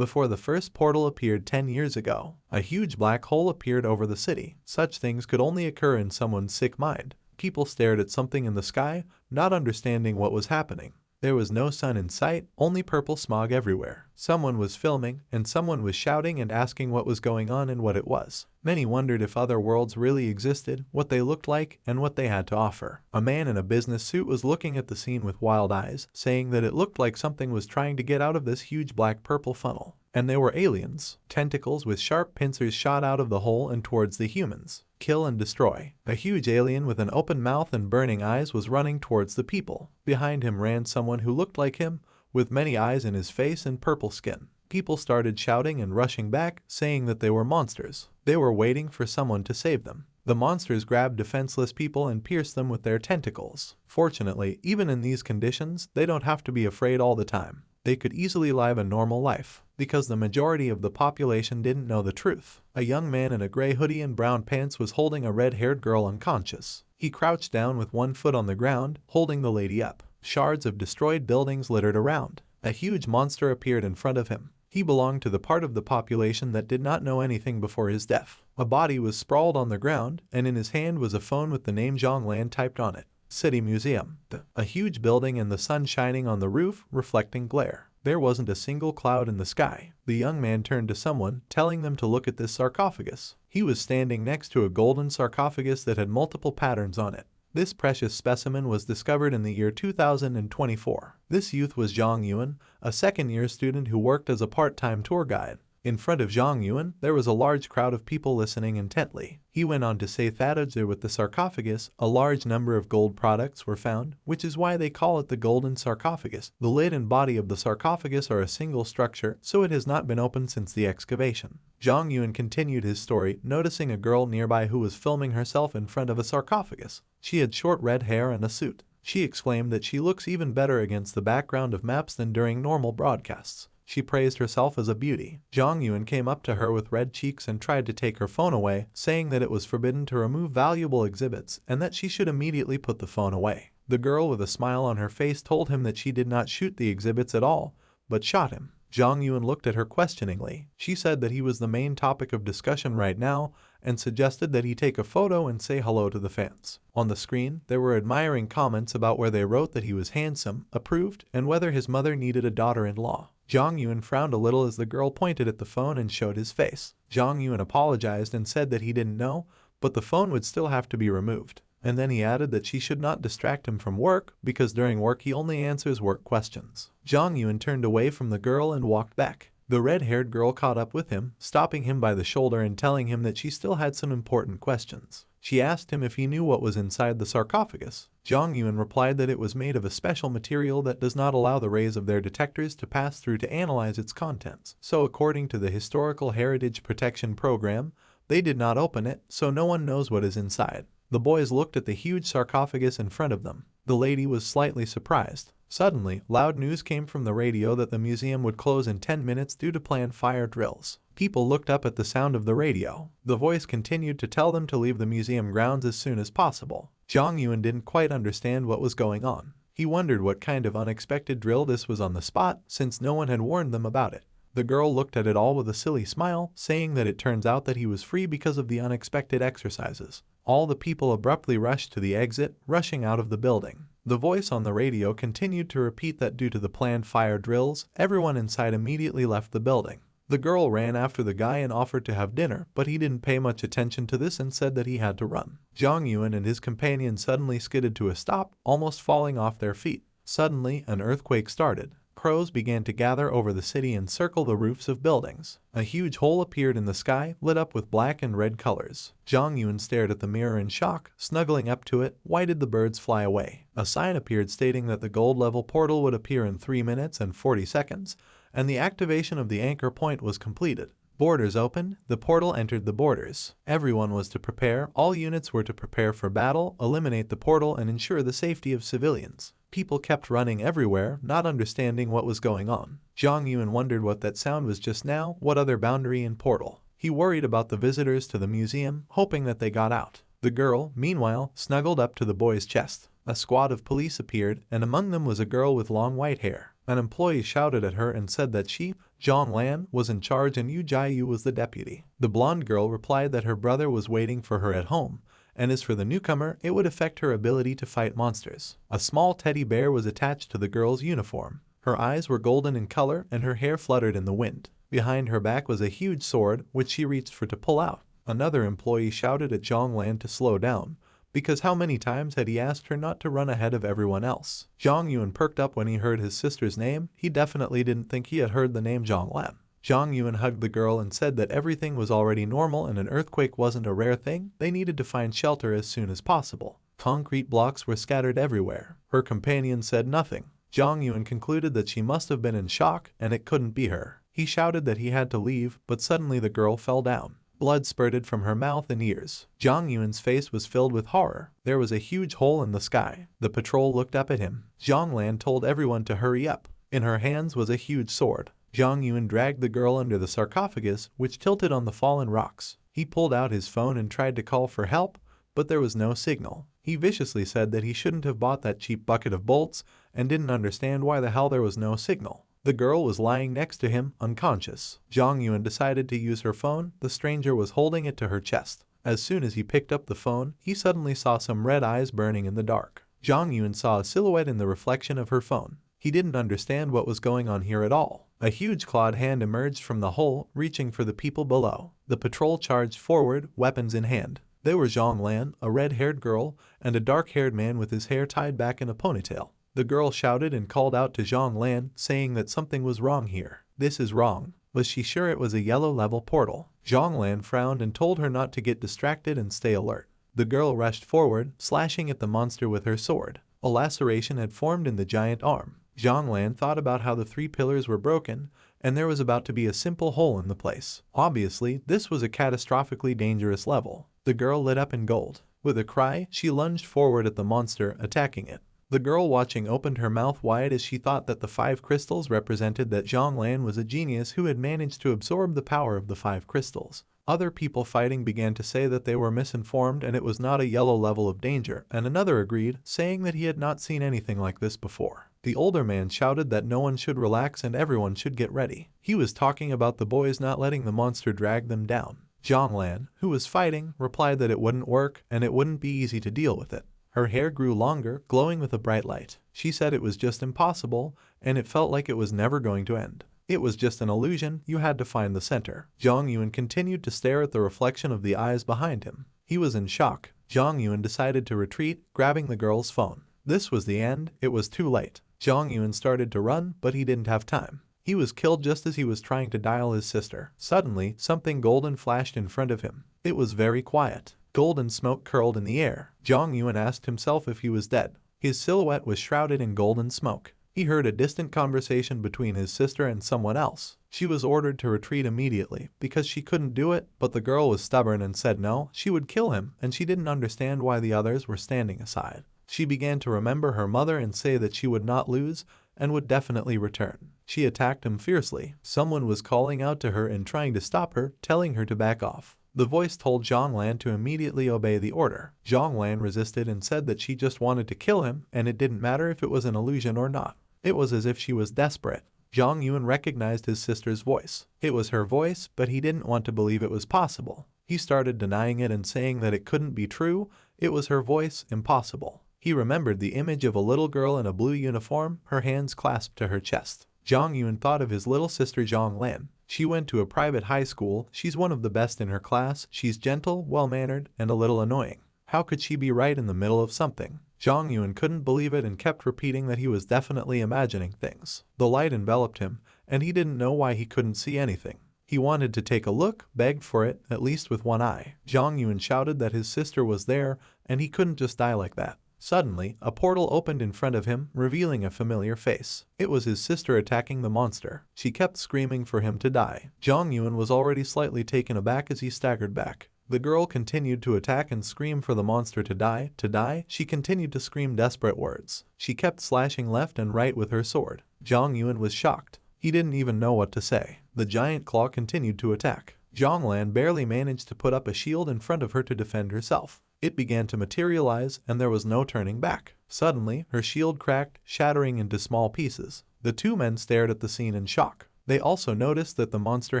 Before the first portal appeared 10 years ago, a huge black hole appeared over the city. Such things could only occur in someone's sick mind. People stared at something in the sky, not understanding what was happening. There was no sun in sight, only purple smog everywhere. Someone was filming, and someone was shouting and asking what was going on and what it was. Many wondered if other worlds really existed, what they looked like, and what they had to offer. A man in a business suit was looking at the scene with wild eyes, saying that it looked like something was trying to get out of this huge black-purple funnel. And they were aliens. Tentacles with sharp pincers shot out of the hole and towards the humans. Kill and destroy. A huge alien with an open mouth and burning eyes was running towards the people. Behind him ran someone who looked like him, with many eyes in his face and purple skin. People started shouting and rushing back, saying that they were monsters. They were waiting for someone to save them. The monsters grabbed defenseless people and pierced them with their tentacles. Fortunately, even in these conditions, they don't have to be afraid all the time. They could easily live a normal life, because the majority of the population didn't know the truth. A young man in a gray hoodie and brown pants was holding a red-haired girl unconscious. He crouched down with one foot on the ground, holding the lady up. Shards of destroyed buildings littered around. A huge monster appeared in front of him. He belonged to the part of the population that did not know anything before his death. A body was sprawled on the ground, and in his hand was a phone with the name Zhonglan typed on it. City Museum. A huge building and the sun shining on the roof, reflecting glare. There wasn't a single cloud in the sky. The young man turned to someone, telling them to look at this sarcophagus. He was standing next to a golden sarcophagus that had multiple patterns on it. This precious specimen was discovered in the year 2024. This youth was Zhang Yuan, a second-year student who worked as a part-time tour guide. In front of Zhang Yuan, there was a large crowd of people listening intently. He went on to say that with the sarcophagus, a large number of gold products were found, which is why they call it the golden sarcophagus. The lid and body of the sarcophagus are a single structure, so it has not been opened since the excavation. Zhang Yuan continued his story, noticing a girl nearby who was filming herself in front of a sarcophagus. She had short red hair and a suit. She exclaimed that she looks even better against the background of maps than during normal broadcasts. She praised herself as a beauty. Zhang Yuan came up to her with red cheeks and tried to take her phone away, saying that it was forbidden to remove valuable exhibits and that she should immediately put the phone away. The girl with a smile on her face told him that she did not shoot the exhibits at all, but shot him. Zhang Yuan looked at her questioningly. She said that he was the main topic of discussion right now and suggested that he take a photo and say hello to the fans. On the screen, there were admiring comments about where they wrote that he was handsome, approved, and whether his mother needed a daughter-in-law. Zhang Yuan frowned a little as the girl pointed at the phone and showed his face. Zhang Yuan apologized and said that he didn't know, but the phone would still have to be removed. And then he added that she should not distract him from work because during work he only answers work questions. Zhang Yuan turned away from the girl and walked back. The red-haired girl caught up with him, stopping him by the shoulder and telling him that she still had some important questions. She asked him if he knew what was inside the sarcophagus. Zhang Yuan replied that it was made of a special material that does not allow the rays of their detectors to pass through to analyze its contents. So according to the Historical Heritage Protection Program, they did not open it, so no one knows what is inside. The boys looked at the huge sarcophagus in front of them. The lady was slightly surprised. Suddenly, loud news came from the radio that the museum would close in 10 minutes due to planned fire drills. People looked up at the sound of the radio. The voice continued to tell them to leave the museum grounds as soon as possible. Zhang Yuan didn't quite understand what was going on. He wondered what kind of unexpected drill this was on the spot, since no one had warned them about it. The girl looked at it all with a silly smile, saying that it turns out that he was free because of the unexpected exercises. All the people abruptly rushed to the exit, rushing out of the building. The voice on the radio continued to repeat that due to the planned fire drills, everyone inside immediately left the building. The girl ran after the guy and offered to have dinner, but he didn't pay much attention to this and said that he had to run. Zhang Yuan and his companion suddenly skidded to a stop, almost falling off their feet. Suddenly, an earthquake started. Crows began to gather over the city and circle the roofs of buildings. A huge hole appeared in the sky, lit up with black and red colors. Zhang Yuan stared at the mirror in shock. Snuggling up to it, why did the birds fly away? A sign appeared stating that the gold-level portal would appear in 3 minutes and 40 seconds, and the activation of the anchor point was completed. Borders opened, the portal entered the borders. Everyone was to prepare, all units were to prepare for battle, eliminate the portal, and ensure the safety of civilians. People kept running everywhere, not understanding what was going on. Zhang Yuan wondered what that sound was just now, what other boundary and portal. He worried about the visitors to the museum, hoping that they got out. The girl, meanwhile, snuggled up to the boy's chest. A squad of police appeared, and among them was a girl with long white hair. An employee shouted at her and said that she Zhang Lan was in charge and Yu Jiayu was the deputy. The blonde girl replied that her brother was waiting for her at home, and as for the newcomer, it would affect her ability to fight monsters. A small teddy bear was attached to the girl's uniform. Her eyes were golden in color and her hair fluttered in the wind. Behind her back was a huge sword, which she reached for to pull out. Another employee shouted at Zhang Lan to slow down, because how many times had he asked her not to run ahead of everyone else? Zhang Yuan perked up when he heard his sister's name. He definitely didn't think he had heard the name Zhang Lan. Zhang Yuan hugged the girl and said that everything was already normal and an earthquake wasn't a rare thing. They needed to find shelter as soon as possible. Concrete blocks were scattered everywhere. Her companion said nothing. Zhang Yuan concluded that she must have been in shock and it couldn't be her. He shouted that he had to leave, but suddenly the girl fell down. Blood spurted from her mouth and ears. Zhang Yuan's face was filled with horror. There was a huge hole in the sky. The patrol looked up at him. Zhang Lan told everyone to hurry up. In her hands was a huge sword. Zhang Yuan dragged the girl under the sarcophagus, which tilted on the fallen rocks. He pulled out his phone and tried to call for help, but there was no signal. He viciously said that he shouldn't have bought that cheap bucket of bolts and didn't understand why the hell there was no signal. The girl was lying next to him, unconscious. Zhang Yuan decided to use her phone. The stranger was holding it to her chest. As soon as he picked up the phone, he suddenly saw some red eyes burning in the dark. Zhang Yuan saw a silhouette in the reflection of her phone. He didn't understand what was going on here at all. A huge clawed hand emerged from the hole, reaching for the people below. The patrol charged forward, weapons in hand. They were Zhang Lan, a red-haired girl, and a dark-haired man with his hair tied back in a ponytail. The girl shouted and called out to Zhang Lan, saying that something was wrong here. This is wrong. Was she sure it was a yellow-level portal? Zhang Lan frowned and told her not to get distracted and stay alert. The girl rushed forward, slashing at the monster with her sword. A laceration had formed in the giant arm. Zhang Lan thought about how the 3 pillars were broken, and there was about to be a simple hole in the place. Obviously, this was a catastrophically dangerous level. The girl lit up in gold. With a cry, she lunged forward at the monster, attacking it. The girl watching opened her mouth wide as she thought that the 5 crystals represented that Zhang Lan was a genius who had managed to absorb the power of the 5 crystals. Other people fighting began to say that they were misinformed and it was not a yellow level of danger, and another agreed, saying that he had not seen anything like this before. The older man shouted that no one should relax and everyone should get ready. He was talking about the boys not letting the monster drag them down. Zhang Lan, who was fighting, replied that it wouldn't work and it wouldn't be easy to deal with it. Her hair grew longer, glowing with a bright light. She said it was just impossible, and it felt like it was never going to end. It was just an illusion, you had to find the center. Zhang Yuan continued to stare at the reflection of the eyes behind him. He was in shock. Zhang Yuan decided to retreat, grabbing the girl's phone. This was the end, it was too late. Zhang Yuan started to run, but he didn't have time. He was killed just as he was trying to dial his sister. Suddenly, something golden flashed in front of him. It was very quiet. Golden smoke curled in the air. Zhang Yuan asked himself if he was dead. His silhouette was shrouded in golden smoke. He heard a distant conversation between his sister and someone else. She was ordered to retreat immediately because she couldn't do it, but the girl was stubborn and said no, she would kill him, and she didn't understand why the others were standing aside. She began to remember her mother and say that she would not lose and would definitely return. She attacked him fiercely. Someone was calling out to her and trying to stop her, telling her to back off. The voice told Zhang Lan to immediately obey the order. Zhang Lan resisted and said that she just wanted to kill him, and it didn't matter if it was an illusion or not. It was as if she was desperate. Zhang Yuan recognized his sister's voice. It was her voice, but he didn't want to believe it was possible. He started denying it and saying that it couldn't be true. It was her voice, impossible. He remembered the image of a little girl in a blue uniform, her hands clasped to her chest. Zhang Yuan thought of his little sister Zhang Lan. She went to a private high school. She's one of the best in her class. She's gentle, well-mannered, and a little annoying. How could she be right in the middle of something? Zhang Yuan couldn't believe it and kept repeating that he was definitely imagining things. The light enveloped him, and he didn't know why he couldn't see anything. He wanted to take a look, begged for it, at least with one eye. Zhang Yuan shouted that his sister was there, and he couldn't just die like that. Suddenly, a portal opened in front of him, revealing a familiar face. It was his sister attacking the monster. She kept screaming for him to die. Zhang Yuan was already slightly taken aback as he staggered back. The girl continued to attack and scream for the monster to die. To die, she continued to scream desperate words. She kept slashing left and right with her sword. Zhang Yuan was shocked. He didn't even know what to say. The giant claw continued to attack. Zhang Lan barely managed to put up a shield in front of her to defend herself. It began to materialize, and there was no turning back. Suddenly, her shield cracked, shattering into small pieces. The 2 men stared at the scene in shock. They also noticed that the monster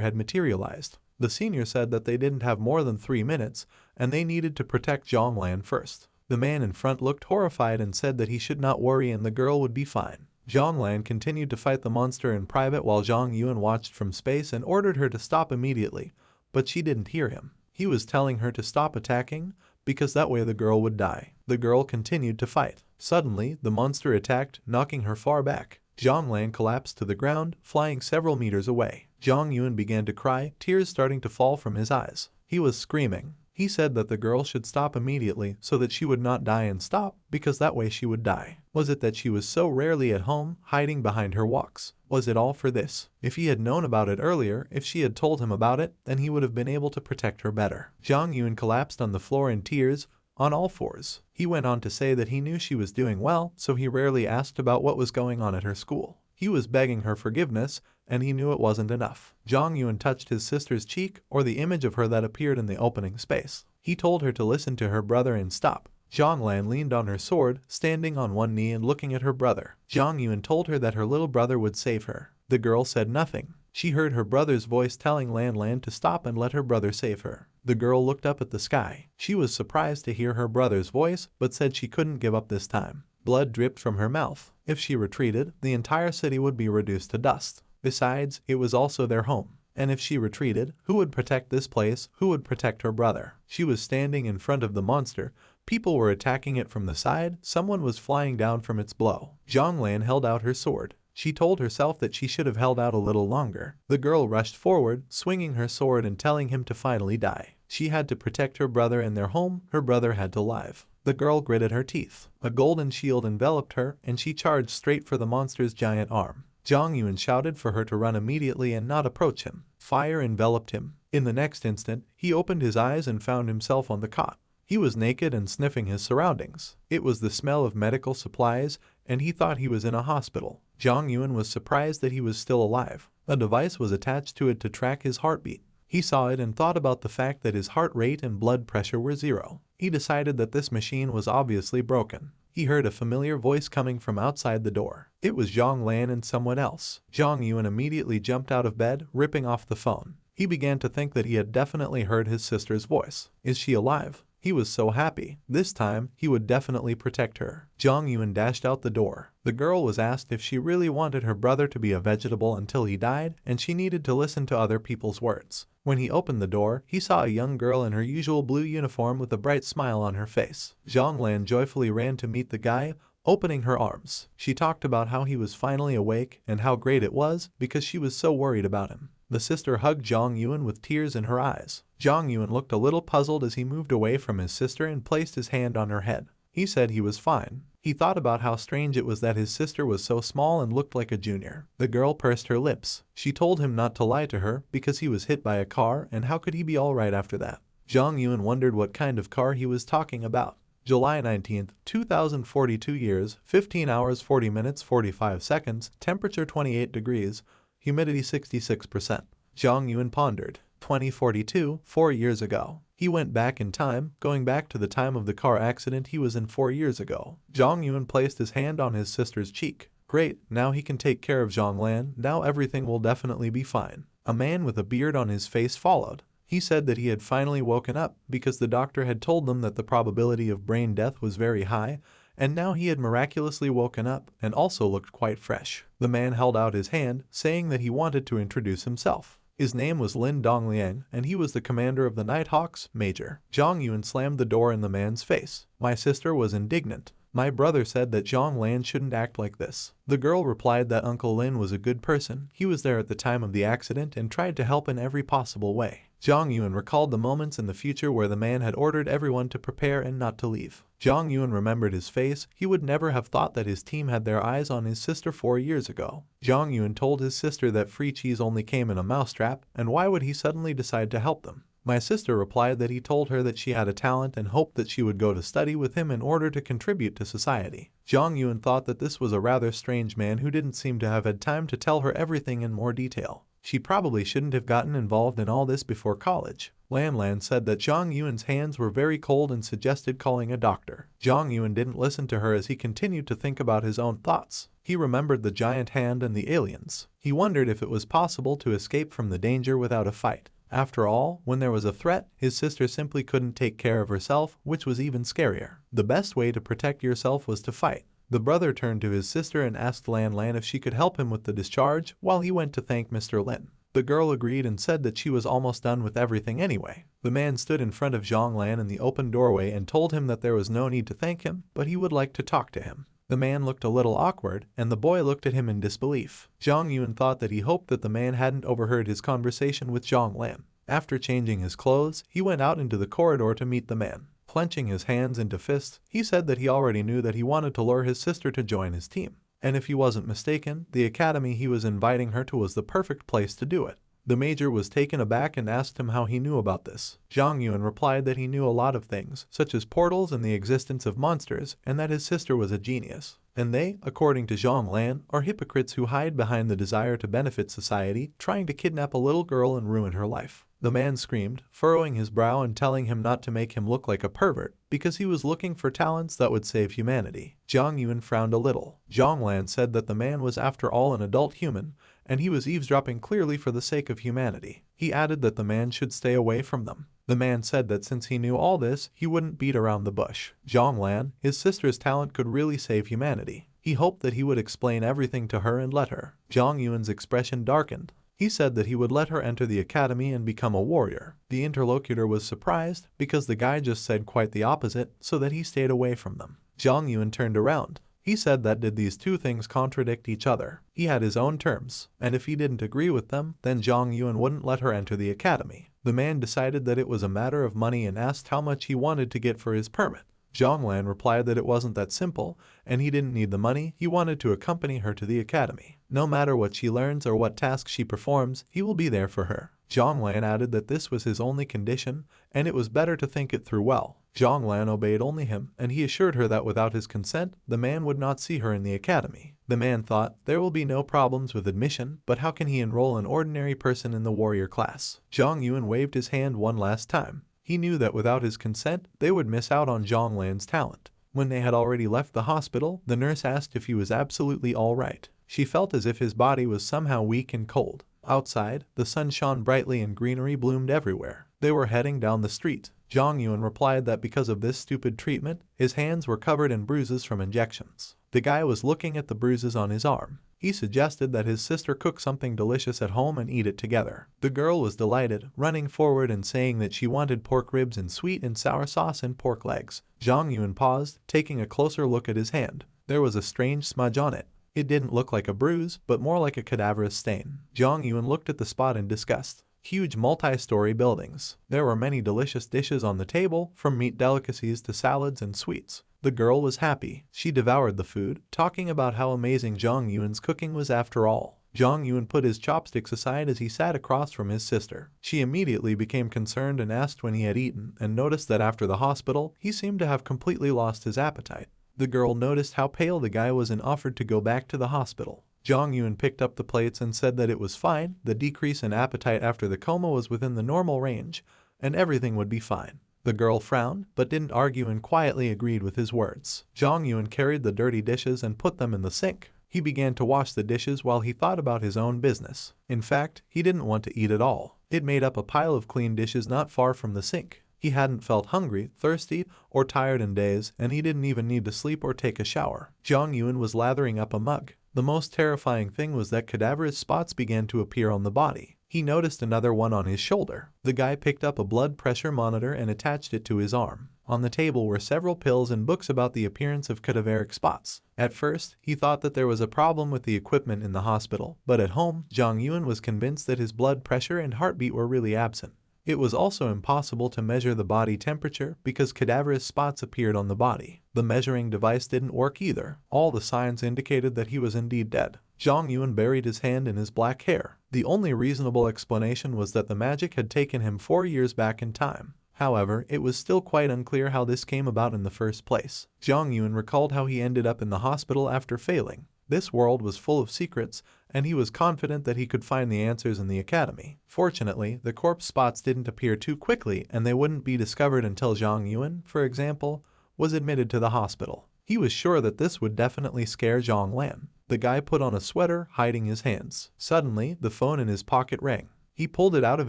had materialized. The senior said that they didn't have more than 3 minutes, and they needed to protect Zhonglan first. The man in front looked horrified and said that he should not worry and the girl would be fine. Zhonglan continued to fight the monster in private while Zhang Yuan watched from space and ordered her to stop immediately, but she didn't hear him. He was telling her to stop attacking, because that way the girl would die. The girl continued to fight. Suddenly, the monster attacked, knocking her far back. Zhonglan collapsed to the ground, flying several meters away. Zhang Yuan began to cry, tears starting to fall from his eyes. He was screaming. He said that the girl should stop immediately so that she would not die and stop, because that way she would die. Was it that she was so rarely at home, hiding behind her walks? Was it all for this? If he had known about it earlier, if she had told him about it, then he would have been able to protect her better. Zhang Yuan collapsed on the floor in tears, on all fours. He went on to say that he knew she was doing well, so he rarely asked about what was going on at her school. He was begging her forgiveness, and he knew it wasn't enough. Zhang Yuan touched his sister's cheek, or the image of her that appeared in the opening space. He told her to listen to her brother and stop. Zhonglan leaned on her sword, standing on one knee and looking at her brother. Zhang Yuan told her that her little brother would save her. The girl said nothing. She heard her brother's voice telling Lan Lan to stop and let her brother save her. The girl looked up at the sky. She was surprised to hear her brother's voice, but said she couldn't give up this time. Blood dripped from her mouth. If she retreated, the entire city would be reduced to dust. Besides, it was also their home. And if she retreated, who would protect this place? Who would protect her brother? She was standing in front of the monster. People were attacking it from the side. Someone was flying down from its blow. Zhonglan held out her sword. She told herself that she should have held out a little longer. The girl rushed forward, swinging her sword and telling him to finally die. She had to protect her brother and their home. Her brother had to live. The girl gritted her teeth. A golden shield enveloped her, and she charged straight for the monster's giant arm. Zhang Yuan shouted for her to run immediately and not approach him. Fire enveloped him. In the next instant, he opened his eyes and found himself on the cot. He was naked and sniffing his surroundings. It was the smell of medical supplies, and he thought he was in a hospital. Zhang Yuan was surprised that he was still alive. A device was attached to it to track his heartbeat. He saw it and thought about the fact that his heart rate and blood pressure were 0. He decided that this machine was obviously broken. He heard a familiar voice coming from outside the door. It was Zhong Lan and someone else. Zhang Yuan immediately jumped out of bed, ripping off the phone. He began to think that he had definitely heard his sister's voice. Is she alive? He was so happy. This time, he would definitely protect her. Zhang Yuan dashed out the door. The girl was asked if she really wanted her brother to be a vegetable until he died, and she needed to listen to other people's words. When he opened the door, he saw a young girl in her usual blue uniform with a bright smile on her face. Zhang Lan joyfully ran to meet the guy, opening her arms. She talked about how he was finally awake and how great it was because she was so worried about him. The sister hugged Zhang Yuan with tears in her eyes. Zhang Yuan looked a little puzzled as he moved away from his sister and placed his hand on her head. He said he was fine. He thought about how strange it was that his sister was so small and looked like a junior. The girl pursed her lips. She told him not to lie to her because he was hit by a car, and how could he be alright after that? Zhang Yuan wondered what kind of car he was talking about. July 19, 2042 years, 15 hours 40 minutes 45 seconds, temperature 28 degrees, humidity 66%. Zhang Yuan pondered. 2042, 4 years ago. He went back in time, going back to the time of the car accident he was in 4 years ago. Zhang Yuan placed his hand on his sister's cheek. Great, now he can take care of Zhong Lan, now everything will definitely be fine. A man with a beard on his face followed. He said that he had finally woken up because the doctor had told them that the probability of brain death was very high, and now he had miraculously woken up and also looked quite fresh. The man held out his hand, saying that he wanted to introduce himself. His name was Lin Dongliang, and he was the commander of the Nighthawks, Major. Zhang Yuan slammed the door in the man's face. My sister was indignant. My brother said that Zhong Lan shouldn't act like this. The girl replied that Uncle Lin was a good person. He was there at the time of the accident and tried to help in every possible way. Zhang Yuan recalled the moments in the future where the man had ordered everyone to prepare and not to leave. Zhang Yuan remembered his face. He would never have thought that his team had their eyes on his sister 4 years ago. Zhang Yuan told his sister that free cheese only came in a mousetrap, and why would he suddenly decide to help them? My sister replied that he told her that she had a talent and hoped that she would go to study with him in order to contribute to society. Zhang Yuan thought that this was a rather strange man who didn't seem to have had time to tell her everything in more detail. She probably shouldn't have gotten involved in all this before college. Lan Lan said that Zhang Yuan's hands were very cold and suggested calling a doctor. Zhang Yuan didn't listen to her as he continued to think about his own thoughts. He remembered the giant hand and the aliens. He wondered if it was possible to escape from the danger without a fight. After all, when there was a threat, his sister simply couldn't take care of herself, which was even scarier. The best way to protect yourself was to fight. The brother turned to his sister and asked Lan Lan if she could help him with the discharge while he went to thank Mr. Lin. The girl agreed and said that she was almost done with everything anyway. The man stood in front of Zhang Lan in the open doorway and told him that there was no need to thank him, but he would like to talk to him. The man looked a little awkward, and the boy looked at him in disbelief. Zhang Yun thought that he hoped that the man hadn't overheard his conversation with Zhang Lan. After changing his clothes, he went out into the corridor to meet the man. Clenching his hands into fists, he said that he already knew that he wanted to lure his sister to join his team. And if he wasn't mistaken, the academy he was inviting her to was the perfect place to do it. The major was taken aback and asked him how he knew about this. Zhang Yun replied that he knew a lot of things, such as portals and the existence of monsters, and that his sister was a genius. And they, according to Zhang Lan, are hypocrites who hide behind the desire to benefit society, trying to kidnap a little girl and ruin her life. The man screamed, furrowing his brow and telling him not to make him look like a pervert, because he was looking for talents that would save humanity. Zhang Yun frowned a little. Zhang Lan said that the man was after all an adult human, and he was eavesdropping clearly for the sake of humanity. He added that the man should stay away from them. The man said that since he knew all this, he wouldn't beat around the bush. Zhang Lan, his sister's talent could really save humanity. He hoped that he would explain everything to her and let her. Zhang Yun's expression darkened. He said that he would let her enter the academy and become a warrior. The interlocutor was surprised because the guy just said quite the opposite, so that he stayed away from them. Zhang Yun turned around. He said that did these two things contradict each other? He had his own terms, and if he didn't agree with them, then Zhang Yun wouldn't let her enter the academy. The man decided that it was a matter of money and asked how much he wanted to get for his permit. Zhang Lan replied that it wasn't that simple, and he didn't need the money, he wanted to accompany her to the academy. No matter what she learns or what tasks she performs, he will be there for her. Zhang Lan added that this was his only condition, and it was better to think it through well. Zhang Lan obeyed only him, and he assured her that without his consent, the man would not see her in the academy. The man thought, there will be no problems with admission, but how can he enroll an ordinary person in the warrior class? Zhang Yun waved his hand one last time. He knew that without his consent, they would miss out on Zhang Lan's talent. When they had already left the hospital, the nurse asked if he was absolutely all right. She felt as if his body was somehow weak and cold. Outside, the sun shone brightly and greenery bloomed everywhere. They were heading down the street. Zhang Yun replied that because of this stupid treatment, his hands were covered in bruises from injections. The guy was looking at the bruises on his arm. He suggested that his sister cook something delicious at home and eat it together. The girl was delighted, running forward and saying that she wanted pork ribs and sweet and sour sauce and pork legs. Zhang Yun paused, taking a closer look at his hand. There was a strange smudge on it. It didn't look like a bruise, but more like a cadaverous stain. Zhang Yun looked at the spot in disgust. Huge multi-story buildings. There were many delicious dishes on the table, from meat delicacies to salads and sweets. The girl was happy. She devoured the food, talking about how amazing Zhang Yun's cooking was after all. Zhang Yun put his chopsticks aside as he sat across from his sister. She immediately became concerned and asked when he had eaten, and noticed that after the hospital, he seemed to have completely lost his appetite. The girl noticed how pale the guy was and offered to go back to the hospital. Zhang Yun picked up the plates and said that it was fine, the decrease in appetite after the coma was within the normal range, and everything would be fine. The girl frowned, but didn't argue and quietly agreed with his words. Zhang Yun carried the dirty dishes and put them in the sink. He began to wash the dishes while he thought about his own business. In fact, he didn't want to eat at all. It made up a pile of clean dishes not far from the sink. He hadn't felt hungry, thirsty, or tired in days, and he didn't even need to sleep or take a shower. Zhang Yun was lathering up a mug. The most terrifying thing was that cadaverous spots began to appear on the body. He noticed another one on his shoulder. The guy picked up a blood pressure monitor and attached it to his arm. On the table were several pills and books about the appearance of cadaveric spots. At first, he thought that there was a problem with the equipment in the hospital, but at home, Zhang Yun was convinced that his blood pressure and heartbeat were really absent. It was also impossible to measure the body temperature because cadaverous spots appeared on the body. The measuring device didn't work either. All the signs indicated that he was indeed dead. Zhang Yun buried his hand in his black hair. The only reasonable explanation was that the magic had taken him 4 years back in time. However, it was still quite unclear how this came about in the first place. Zhang Yun recalled how he ended up in the hospital after failing. This world was full of secrets, and he was confident that he could find the answers in the academy. Fortunately, the corpse spots didn't appear too quickly, and they wouldn't be discovered until Zhang Yun, for example, was admitted to the hospital. He was sure that this would definitely scare Zhang Lan. The guy put on a sweater, hiding his hands. Suddenly, the phone in his pocket rang. He pulled it out of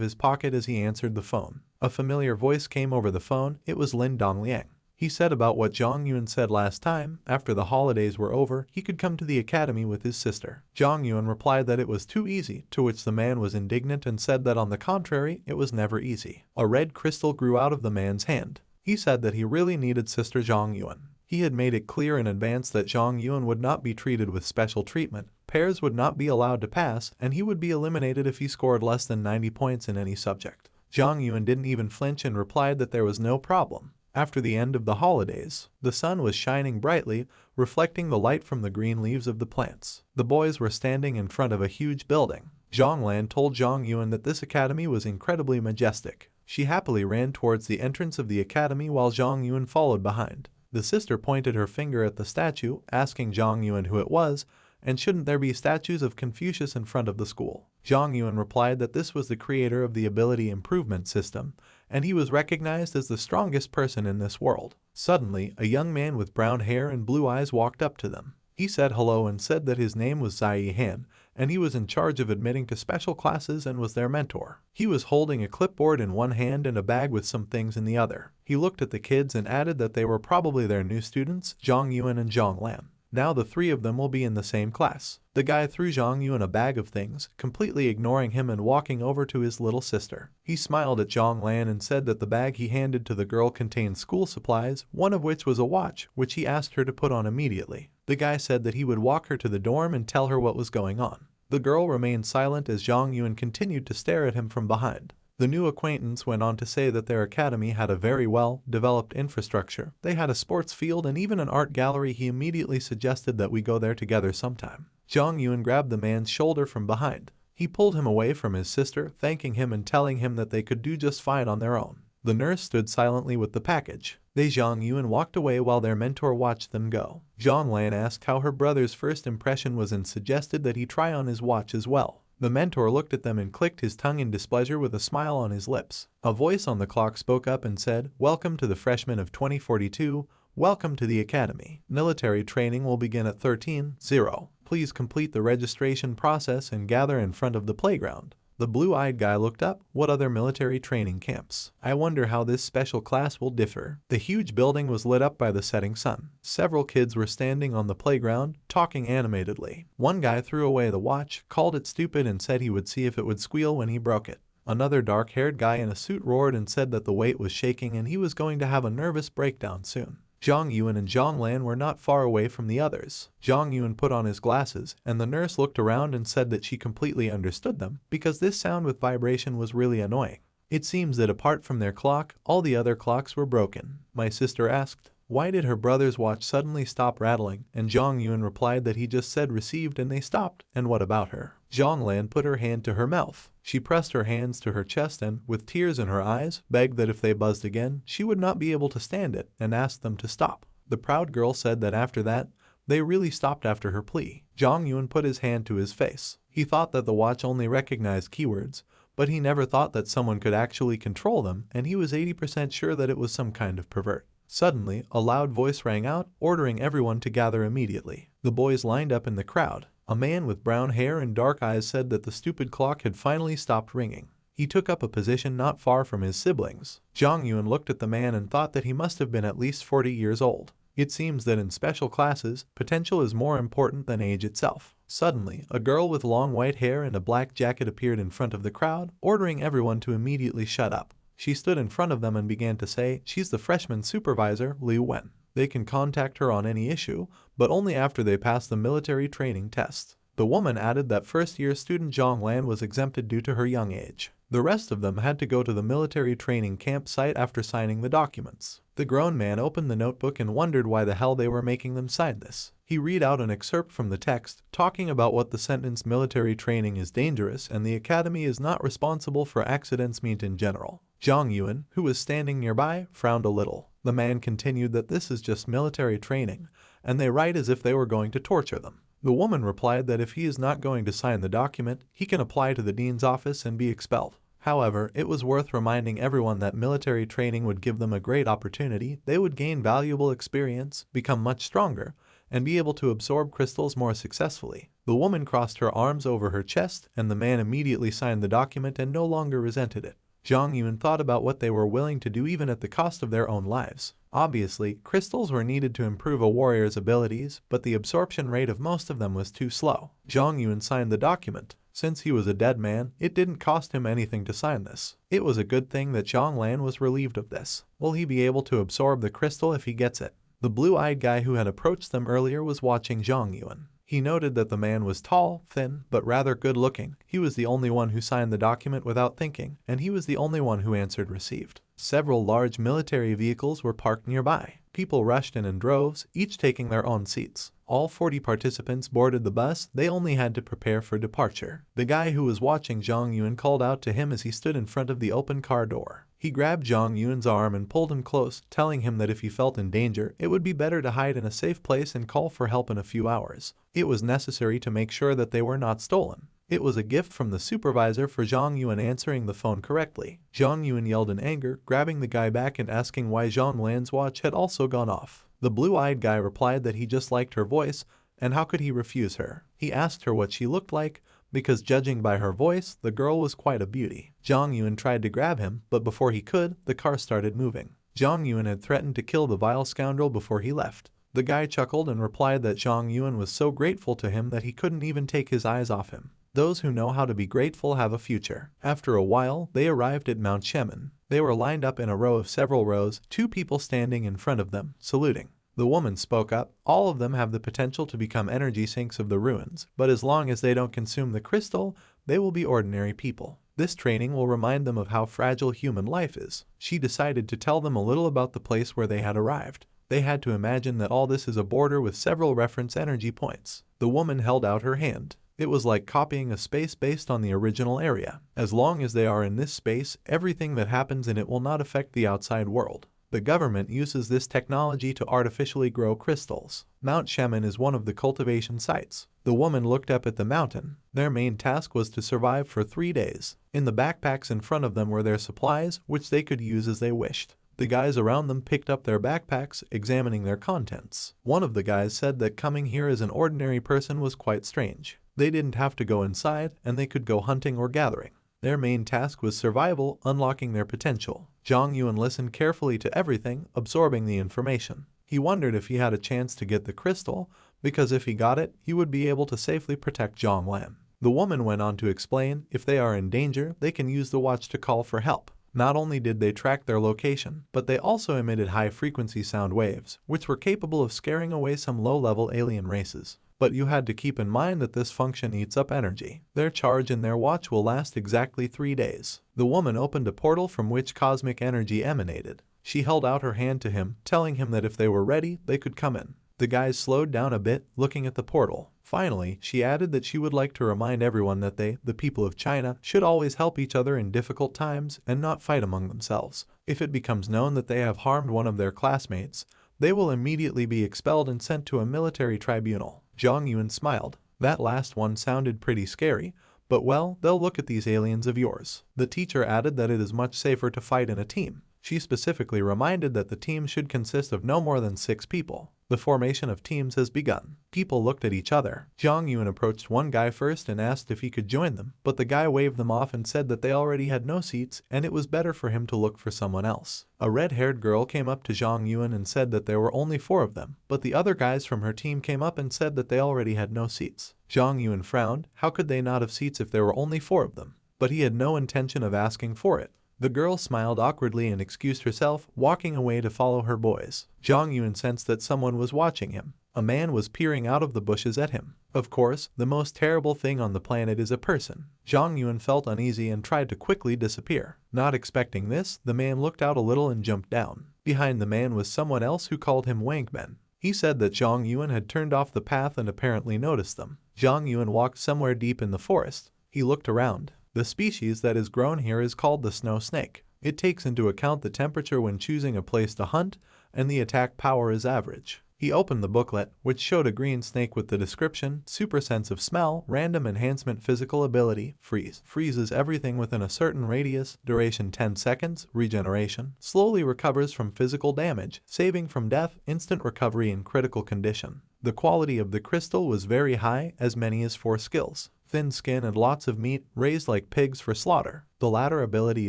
his pocket as he answered the phone. A familiar voice came over the phone. It was Lin Dongliang. He said about what Zhang Yuan said last time. After the holidays were over, he could come to the academy with his sister. Zhang Yuan replied that it was too easy, to which the man was indignant and said that on the contrary, it was never easy. A red crystal grew out of the man's hand. He said that he really needed Sister Zhang Yuan. He had made it clear in advance that Zhang Yuan would not be treated with special treatment, pairs would not be allowed to pass, and he would be eliminated if he scored less than 90 points in any subject. Zhang Yuan didn't even flinch and replied that there was no problem. After the end of the holidays, the sun was shining brightly, reflecting the light from the green leaves of the plants. The boys were standing in front of a huge building. Zhang Lan told Zhang Yuan that this academy was incredibly majestic. She happily ran towards the entrance of the academy while Zhang Yuan followed behind. The sister pointed her finger at the statue, asking Zhang Yuan who it was, and shouldn't there be statues of Confucius in front of the school. Zhang Yuan replied that this was the creator of the ability improvement system, and he was recognized as the strongest person in this world. Suddenly, a young man with brown hair and blue eyes walked up to them. He said hello and said that his name was Zai Han, and he was in charge of admitting to special classes and was their mentor. He was holding a clipboard in one hand and a bag with some things in the other. He looked at the kids and added that they were probably their new students, Zhang Yuan and Zhang Lan. Now the three of them will be in the same class. The guy threw Zhang Yuan a bag of things, completely ignoring him and walking over to his little sister. He smiled at Zhang Lan and said that the bag he handed to the girl contained school supplies, one of which was a watch, which he asked her to put on immediately. The guy said that he would walk her to the dorm and tell her what was going on. The girl remained silent as Zhang Yuan continued to stare at him from behind. The new acquaintance went on to say that their academy had a very well-developed infrastructure. They had a sports field and even an art gallery. He immediately suggested that we go there together sometime. Zhang Yuan grabbed the man's shoulder from behind. He pulled him away from his sister, thanking him and telling him that they could do just fine on their own. The nurse stood silently with the package. Zhang Yuan walked away while their mentor watched them go. Zhang Lan asked how her brother's first impression was and suggested that he try on his watch as well. The mentor looked at them and clicked his tongue in displeasure with a smile on his lips. A voice on the clock spoke up and said, "Welcome to the freshmen of 2042. Welcome to the academy. Military training will begin at 13:00. Please complete the registration process and gather in front of the playground." The blue-eyed guy looked up. What other military training camps? I wonder how this special class will differ. The huge building was lit up by the setting sun. Several kids were standing on the playground, talking animatedly. One guy threw away the watch, called it stupid and said he would see if it would squeal when he broke it. Another dark-haired guy in a suit roared and said that the weight was shaking and he was going to have a nervous breakdown soon. Zhang Yuan and Zhang Lan were not far away from the others. Zhang Yuan put on his glasses, and the nurse looked around and said that she completely understood them, because this sound with vibration was really annoying. It seems that apart from their clock, all the other clocks were broken. My sister asked, why did her brother's watch suddenly stop rattling, and Zhang Yuan replied that he just said received and they stopped. And what about her? Zhang Lan put her hand to her mouth. She pressed her hands to her chest and, with tears in her eyes, begged that if they buzzed again, she would not be able to stand it, and asked them to stop. The proud girl said that after that, they really stopped after her plea. Zhang Yuan put his hand to his face. He thought that the watch only recognized keywords, but he never thought that someone could actually control them, and he was 80% sure that it was some kind of pervert. Suddenly, a loud voice rang out, ordering everyone to gather immediately. The boys lined up in the crowd. A man with brown hair and dark eyes said that the stupid clock had finally stopped ringing. He took up a position not far from his siblings. Zhang Yuan looked at the man and thought that he must have been at least 40 years old. It seems that in special classes, potential is more important than age itself. Suddenly, a girl with long white hair and a black jacket appeared in front of the crowd, ordering everyone to immediately shut up. She stood in front of them and began to say, "She's the freshman supervisor, Liu Wen. They can contact her on any issue, but only after they pass the military training test." The woman added that first-year student Zhang Lan was exempted due to her young age. The rest of them had to go to the military training campsite after signing the documents. The grown man opened the notebook and wondered why the hell they were making them sign this. He read out an excerpt from the text, talking about what the sentence military training is dangerous and the academy is not responsible for accidents meant in general. Zhang Yuan, who was standing nearby, frowned a little. The man continued that this is just military training, and they write as if they were going to torture them. The woman replied that if he is not going to sign the document, he can apply to the dean's office and be expelled. However, it was worth reminding everyone that military training would give them a great opportunity. They would gain valuable experience, become much stronger, and be able to absorb crystals more successfully. The woman crossed her arms over her chest, and the man immediately signed the document and no longer resented it. Zhang Yun thought about what they were willing to do even at the cost of their own lives. Obviously, crystals were needed to improve a warrior's abilities, but the absorption rate of most of them was too slow. Zhang Yun signed the document. Since he was a dead man, it didn't cost him anything to sign this. It was a good thing that Zhang Lan was relieved of this. Will he be able to absorb the crystal if he gets it? The blue-eyed guy who had approached them earlier was watching Zhang Yun. He noted that the man was tall, thin, but rather good-looking. He was the only one who signed the document without thinking, and he was the only one who answered received. Several large military vehicles were parked nearby. People rushed in droves, each taking their own seats. All 40 participants boarded the bus. They only had to prepare for departure. The guy who was watching Zhang Yun called out to him as he stood in front of the open car door. He grabbed Zhang Yun's arm and pulled him close, telling him that if he felt in danger, it would be better to hide in a safe place and call for help in a few hours. It was necessary to make sure that they were not stolen. It was a gift from the supervisor for Zhang Yun answering the phone correctly. Zhang Yun yelled in anger, grabbing the guy back and asking why Zhang Lan's watch had also gone off. The blue-eyed guy replied that he just liked her voice, and how could he refuse her? He asked her what she looked like, because judging by her voice, the girl was quite a beauty. Zhang Yun tried to grab him, but before he could, the car started moving. Zhang Yun had threatened to kill the vile scoundrel before he left. The guy chuckled and replied that Zhang Yun was so grateful to him that he couldn't even take his eyes off him. Those who know how to be grateful have a future. After a while, they arrived at Mount Shemin. They were lined up in a row of several rows, 2 people standing in front of them, saluting. The woman spoke up. All of them have the potential to become energy sinks of the ruins, but as long as they don't consume the crystal, they will be ordinary people. This training will remind them of how fragile human life is. She decided to tell them a little about the place where they had arrived. They had to imagine that all this is a border with several reference energy points. The woman held out her hand. It was like copying a space based on the original area. As long as they are in this space, everything that happens in it will not affect the outside world. The government uses this technology to artificially grow crystals. Mount Shemin is one of the cultivation sites. The woman looked up at the mountain. Their main task was to survive for 3 days. In the backpacks in front of them were their supplies, which they could use as they wished. The guys around them picked up their backpacks, examining their contents. One of the guys said that coming here as an ordinary person was quite strange. They didn't have to go inside, and they could go hunting or gathering. Their main task was survival, unlocking their potential. Zhang Yun listened carefully to everything, absorbing the information. He wondered if he had a chance to get the crystal, because if he got it, he would be able to safely protect Zhang Lan. The woman went on to explain, if they are in danger, they can use the watch to call for help. Not only did they track their location, but they also emitted high-frequency sound waves, which were capable of scaring away some low-level alien races. But you had to keep in mind that this function eats up energy. Their charge in their watch will last exactly 3 days. The woman opened a portal from which cosmic energy emanated. She held out her hand to him, telling him that if they were ready, they could come in. The guys slowed down a bit, looking at the portal. Finally, she added that she would like to remind everyone that they, the people of China, should always help each other in difficult times and not fight among themselves. If it becomes known that they have harmed one of their classmates, they will immediately be expelled and sent to a military tribunal. Zhang Yun smiled. That last one sounded pretty scary, but well, they'll look at these aliens of yours. The teacher added that it is much safer to fight in a team. She specifically reminded that the team should consist of no more than 6 people. The formation of teams has begun. People looked at each other. Zhang Yun approached one guy first and asked if he could join them, but the guy waved them off and said that they already had no seats and it was better for him to look for someone else. A red-haired girl came up to Zhang Yun and said that there were only 4 of them, but the other guys from her team came up and said that they already had no seats. Zhang Yun frowned. How could they not have seats if there were only 4 of them? But he had no intention of asking for it. The girl smiled awkwardly and excused herself, walking away to follow her boys. Zhang Yun sensed that someone was watching him. A man was peering out of the bushes at him. Of course, the most terrible thing on the planet is a person. Zhang Yun felt uneasy and tried to quickly disappear. Not expecting this, the man looked out a little and jumped down. Behind the man was someone else who called him Wangmen. He said that Zhang Yun had turned off the path and apparently noticed them. Zhang Yun walked somewhere deep in the forest. He looked around. The species that is grown here is called the snow snake. It takes into account the temperature when choosing a place to hunt, and the attack power is average. He opened the booklet, which showed a green snake with the description, super sense of smell, random enhancement physical ability, freeze. Freezes everything within a certain radius, duration 10 seconds, regeneration, slowly recovers from physical damage, saving from death, instant recovery in critical condition. The quality of the crystal was very high, as many as 4 skills. Thin skin and lots of meat, raised like pigs for slaughter. The latter ability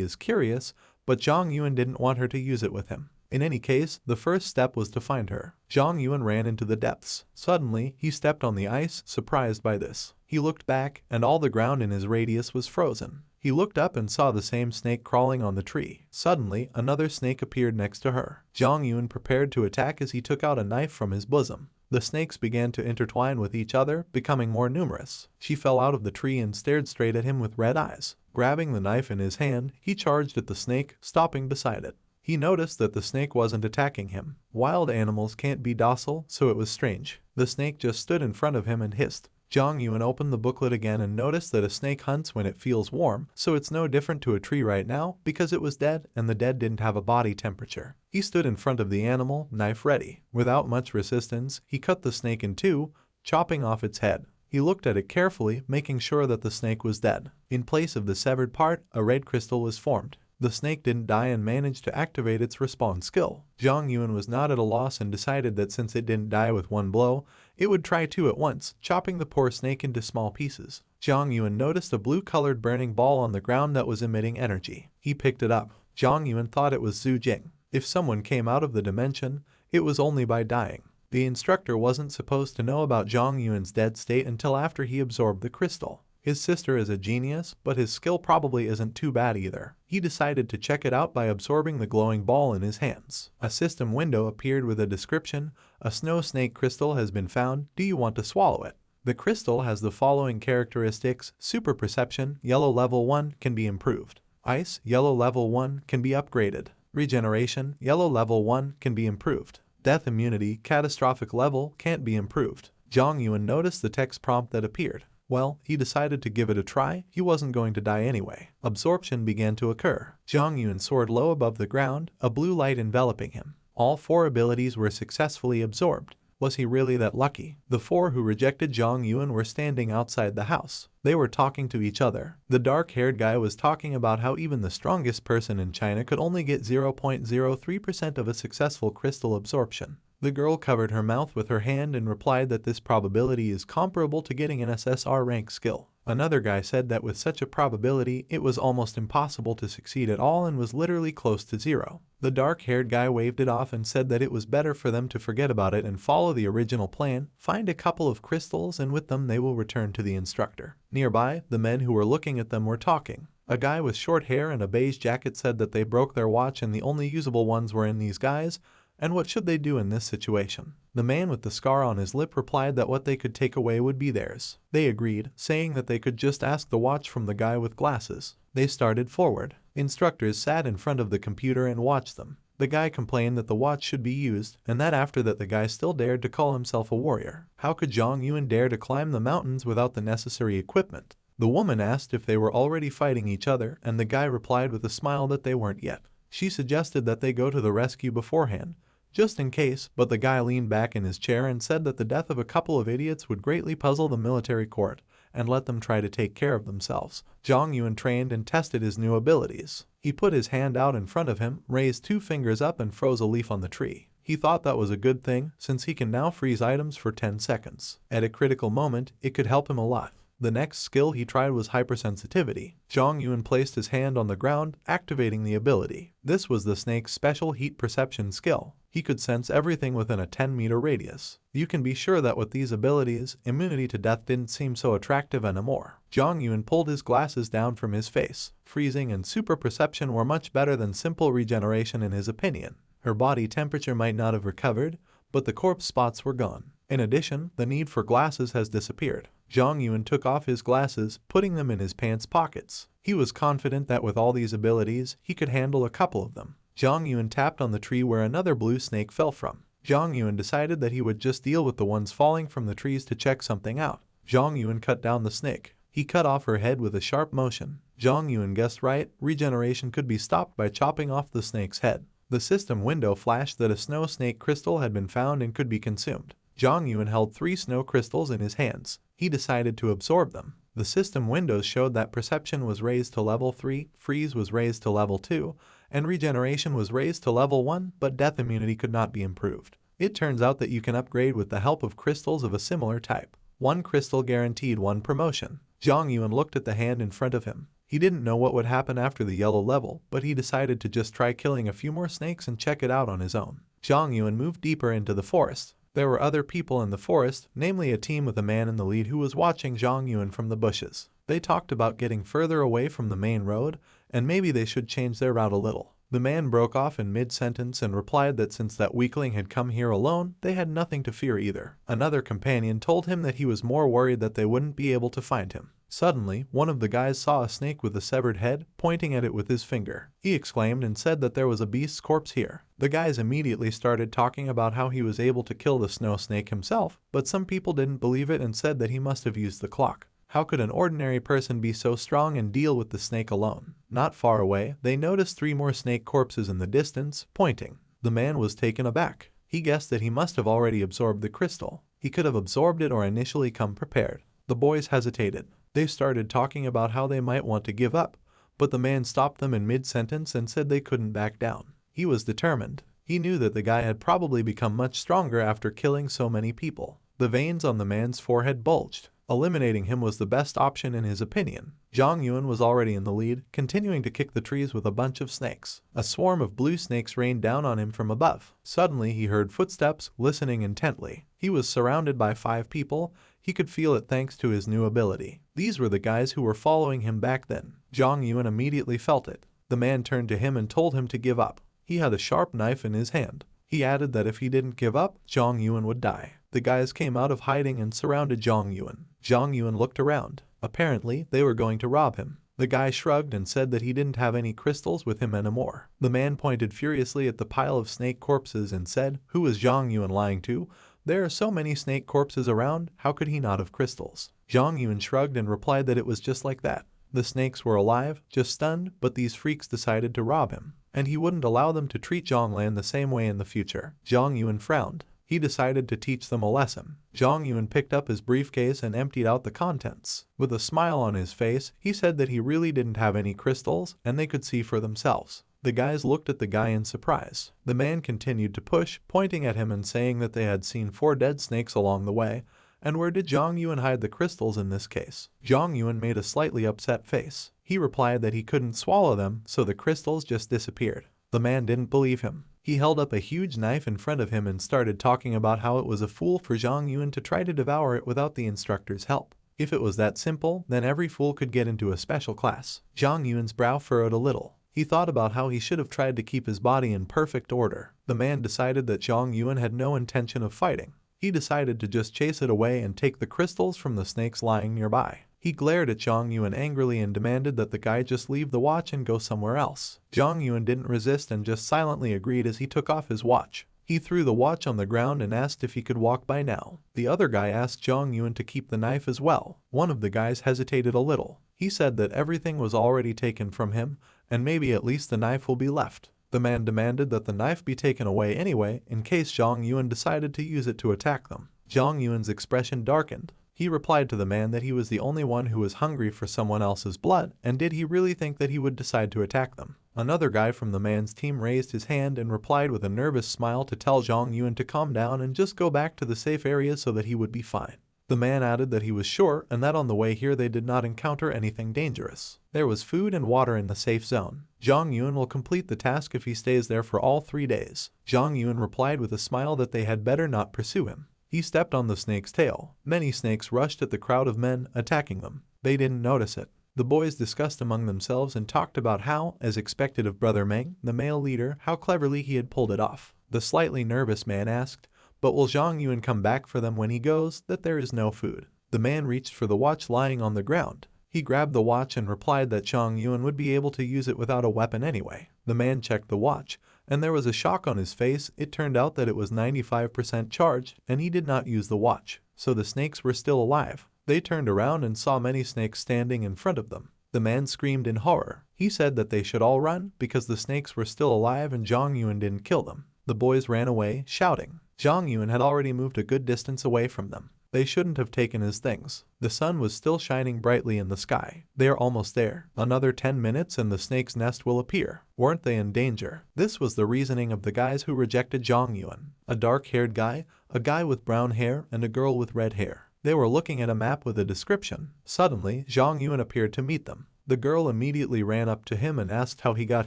is curious, but Zhang Yuan didn't want her to use it with him. In any case, the first step was to find her. Zhang Yuan ran into the depths. Suddenly, he stepped on the ice, surprised by this. He looked back, and all the ground in his radius was frozen. He looked up and saw the same snake crawling on the tree. Suddenly, another snake appeared next to her. Zhang Yuan prepared to attack as he took out a knife from his bosom. The snakes began to intertwine with each other, becoming more numerous. She fell out of the tree and stared straight at him with red eyes. Grabbing the knife in his hand, he charged at the snake, stopping beside it. He noticed that the snake wasn't attacking him. Wild animals can't be docile, so it was strange. The snake just stood in front of him and hissed. Zhang Yuan opened the booklet again and noticed that a snake hunts when it feels warm, so it's no different to a tree right now because it was dead and the dead didn't have a body temperature. He stood in front of the animal, knife ready. Without much resistance, he cut the snake in two, chopping off its head. He looked at it carefully, making sure that the snake was dead. In place of the severed part, a red crystal was formed. The snake didn't die and managed to activate its respawn skill. Zhang Yuan was not at a loss and decided that since it didn't die with one blow, it would try 2 at once, chopping the poor snake into small pieces. Zhang Yuan noticed a blue-colored burning ball on the ground that was emitting energy. He picked it up. Zhang Yuan thought it was Zhu Jing. If someone came out of the dimension, it was only by dying. The instructor wasn't supposed to know about Zhang Yuan's dead state until after he absorbed the crystal. His sister is a genius, but his skill probably isn't too bad either. He decided to check it out by absorbing the glowing ball in his hands. A system window appeared with a description: a snow snake crystal has been found, do you want to swallow it? The crystal has the following characteristics: super perception, yellow level 1, can be improved. Ice, yellow level 1, can be upgraded. Regeneration, yellow level 1, can be improved. Death immunity, catastrophic level, can't be improved. Zhang Yuan noticed the text prompt that appeared. Well, he decided to give it a try. He wasn't going to die anyway. Absorption began to occur. Zhang Yuan soared low above the ground, a blue light enveloping him. All 4 abilities were successfully absorbed. Was he really that lucky? The 4 who rejected Zhang Yuan were standing outside the house. They were talking to each other. The dark-haired guy was talking about how even the strongest person in China could only get 0.03% of a successful crystal absorption. The girl covered her mouth with her hand and replied that this probability is comparable to getting an SSR rank skill. Another guy said that with such a probability, it was almost impossible to succeed at all and was literally close to 0. The dark-haired guy waved it off and said that it was better for them to forget about it and follow the original plan, find a couple of crystals, and with them they will return to the instructor. Nearby, the men who were looking at them were talking. A guy with short hair and a beige jacket said that they broke their watch and the only usable ones were in these guys, and what should they do in this situation? The man with the scar on his lip replied that what they could take away would be theirs. They agreed, saying that they could just ask the watch from the guy with glasses. They started forward. Instructors sat in front of the computer and watched them. The guy complained that the watch should be used, and that after that the guy still dared to call himself a warrior. How could Zhang Yuan dare to climb the mountains without the necessary equipment? The woman asked if they were already fighting each other, and the guy replied with a smile that they weren't yet. She suggested that they go to the rescue beforehand, just in case, but the guy leaned back in his chair and said that the death of a couple of idiots would greatly puzzle the military court, and let them try to take care of themselves. Zhang Yuan trained and tested his new abilities. He put his hand out in front of him, raised 2 fingers up and froze a leaf on the tree. He thought that was a good thing, since he can now freeze items for 10 seconds. At a critical moment, it could help him a lot. The next skill he tried was hypersensitivity. Zhang Yuan placed his hand on the ground, activating the ability. This was the snake's special heat perception skill. He could sense everything within a 10-meter radius. You can be sure that with these abilities, immunity to death didn't seem so attractive anymore. Zhang Yuan pulled his glasses down from his face. Freezing and super perception were much better than simple regeneration in his opinion. Her body temperature might not have recovered, but the corpse spots were gone. In addition, the need for glasses has disappeared. Zhang Yuan took off his glasses, putting them in his pants pockets. He was confident that with all these abilities, he could handle a couple of them. Zhang Yuan tapped on the tree where another blue snake fell from. Zhang Yuan decided that he would just deal with the ones falling from the trees to check something out. Zhang Yuan cut down the snake. He cut off her head with a sharp motion. Zhang Yuan guessed right, regeneration could be stopped by chopping off the snake's head. The system window flashed that a snow snake crystal had been found and could be consumed. Zhang Yuan held 3 snow crystals in his hands. He decided to absorb them. The system windows showed that perception was raised to level 3, freeze was raised to level 2, and regeneration was raised to level 1, but death immunity could not be improved. It turns out that you can upgrade with the help of crystals of a similar type. One crystal guaranteed one promotion. Zhang Yuan looked at the hand in front of him. He didn't know what would happen after the yellow level, but he decided to just try killing a few more snakes and check it out on his own. Zhang Yuan moved deeper into the forest. There were other people in the forest, namely a team with a man in the lead who was watching Zhang Yuan from the bushes. They talked about getting further away from the main road, and maybe they should change their route a little. The man broke off in mid-sentence and replied that since that weakling had come here alone, they had nothing to fear either. Another companion told him that he was more worried that they wouldn't be able to find him. Suddenly, one of the guys saw a snake with a severed head, pointing at it with his finger. He exclaimed and said that there was a beast's corpse here. The guys immediately started talking about how he was able to kill the snow snake himself, but some people didn't believe it and said that he must have used the clock. How could an ordinary person be so strong and deal with the snake alone? Not far away, they noticed 3 more snake corpses in the distance, pointing. The man was taken aback. He guessed that he must have already absorbed the crystal. He could have absorbed it or initially come prepared. The boys hesitated. They started talking about how they might want to give up, but the man stopped them in mid-sentence and said they couldn't back down. He was determined. He knew that the guy had probably become much stronger after killing so many people. The veins on the man's forehead bulged. Eliminating him was the best option in his opinion. Zhang Yuan was already in the lead, continuing to kick the trees with a bunch of snakes. A swarm of blue snakes rained down on him from above. Suddenly he heard footsteps, listening intently. He was surrounded by 5 people. He could feel it thanks to his new ability. These were the guys who were following him back then. Zhang Yuan immediately felt it. The man turned to him and told him to give up. He had a sharp knife in his hand. He added that if he didn't give up, Zhang Yuan would die. The guys came out of hiding and surrounded Zhang Yuan. Zhang Yuan looked around. Apparently, they were going to rob him. The guy shrugged and said that he didn't have any crystals with him anymore. The man pointed furiously at the pile of snake corpses and said, "Who is Zhang Yuan lying to? There are so many snake corpses around, how could he not have crystals?" Zhang Yuan shrugged and replied that it was just like that. The snakes were alive, just stunned, but these freaks decided to rob him, and he wouldn't allow them to treat Zhonglan the same way in the future. Zhang Yuan frowned. He decided to teach them a lesson. Zhang Yuan picked up his briefcase and emptied out the contents. With a smile on his face, he said that he really didn't have any crystals, and they could see for themselves. The guys looked at the guy in surprise. The man continued to push, pointing at him and saying that they had seen 4 dead snakes along the way. And where did Zhang Yuan hide the crystals in this case? Zhang Yuan made a slightly upset face. He replied that he couldn't swallow them, so the crystals just disappeared. The man didn't believe him. He held up a huge knife in front of him and started talking about how it was a fool for Zhang Yuan to try to devour it without the instructor's help. If it was that simple, then every fool could get into a special class. Zhang Yuan's brow furrowed a little. He thought about how he should have tried to keep his body in perfect order. The man decided that Zhang Yuan had no intention of fighting. He decided to just chase it away and take the crystals from the snakes lying nearby. He glared at Zhang Yuan angrily and demanded that the guy just leave the watch and go somewhere else. Zhang Yuan didn't resist and just silently agreed as he took off his watch. He threw the watch on the ground and asked if he could walk by now. The other guy asked Zhang Yuan to keep the knife as well. One of the guys hesitated a little. He said that everything was already taken from him, and maybe at least the knife will be left. The man demanded that the knife be taken away anyway, in case Zhang Yuan decided to use it to attack them. Zhang Yuan's expression darkened. He replied to the man that he was the only one who was hungry for someone else's blood, and did he really think that he would decide to attack them? Another guy from the man's team raised his hand and replied with a nervous smile to tell Zhang Yuan to calm down and just go back to the safe area so that he would be fine. The man added that he was sure and that on the way here they did not encounter anything dangerous. There was food and water in the safe zone. Zhang Yuan will complete the task if he stays there for all 3 days. Zhang Yuan replied with a smile that they had better not pursue him. He stepped on the snake's tail. Many snakes rushed at the crowd of men, attacking them. They didn't notice it. The boys discussed among themselves and talked about how, as expected of Brother Meng, the male leader, how cleverly he had pulled it off. The slightly nervous man asked, "But will Zhang Yuan come back for them when he goes, that there is no food?" The man reached for the watch lying on the ground. He grabbed the watch and replied that Zhang Yuan would be able to use it without a weapon anyway. The man checked the watch, and there was a shock on his face. It turned out that it was 95% charged, and he did not use the watch. So the snakes were still alive. They turned around and saw many snakes standing in front of them. The man screamed in horror. He said that they should all run because the snakes were still alive and Zhang Yuan didn't kill them. The boys ran away, shouting. Zhang Yuan had already moved a good distance away from them. They shouldn't have taken his things. The sun was still shining brightly in the sky. They are almost there. Another 10 minutes and the snake's nest will appear. Weren't they in danger? This was the reasoning of the guys who rejected Zhang Yuan. A dark-haired guy, a guy with brown hair, and a girl with red hair. They were looking at a map with a description. Suddenly, Zhang Yuan appeared to meet them. The girl immediately ran up to him and asked how he got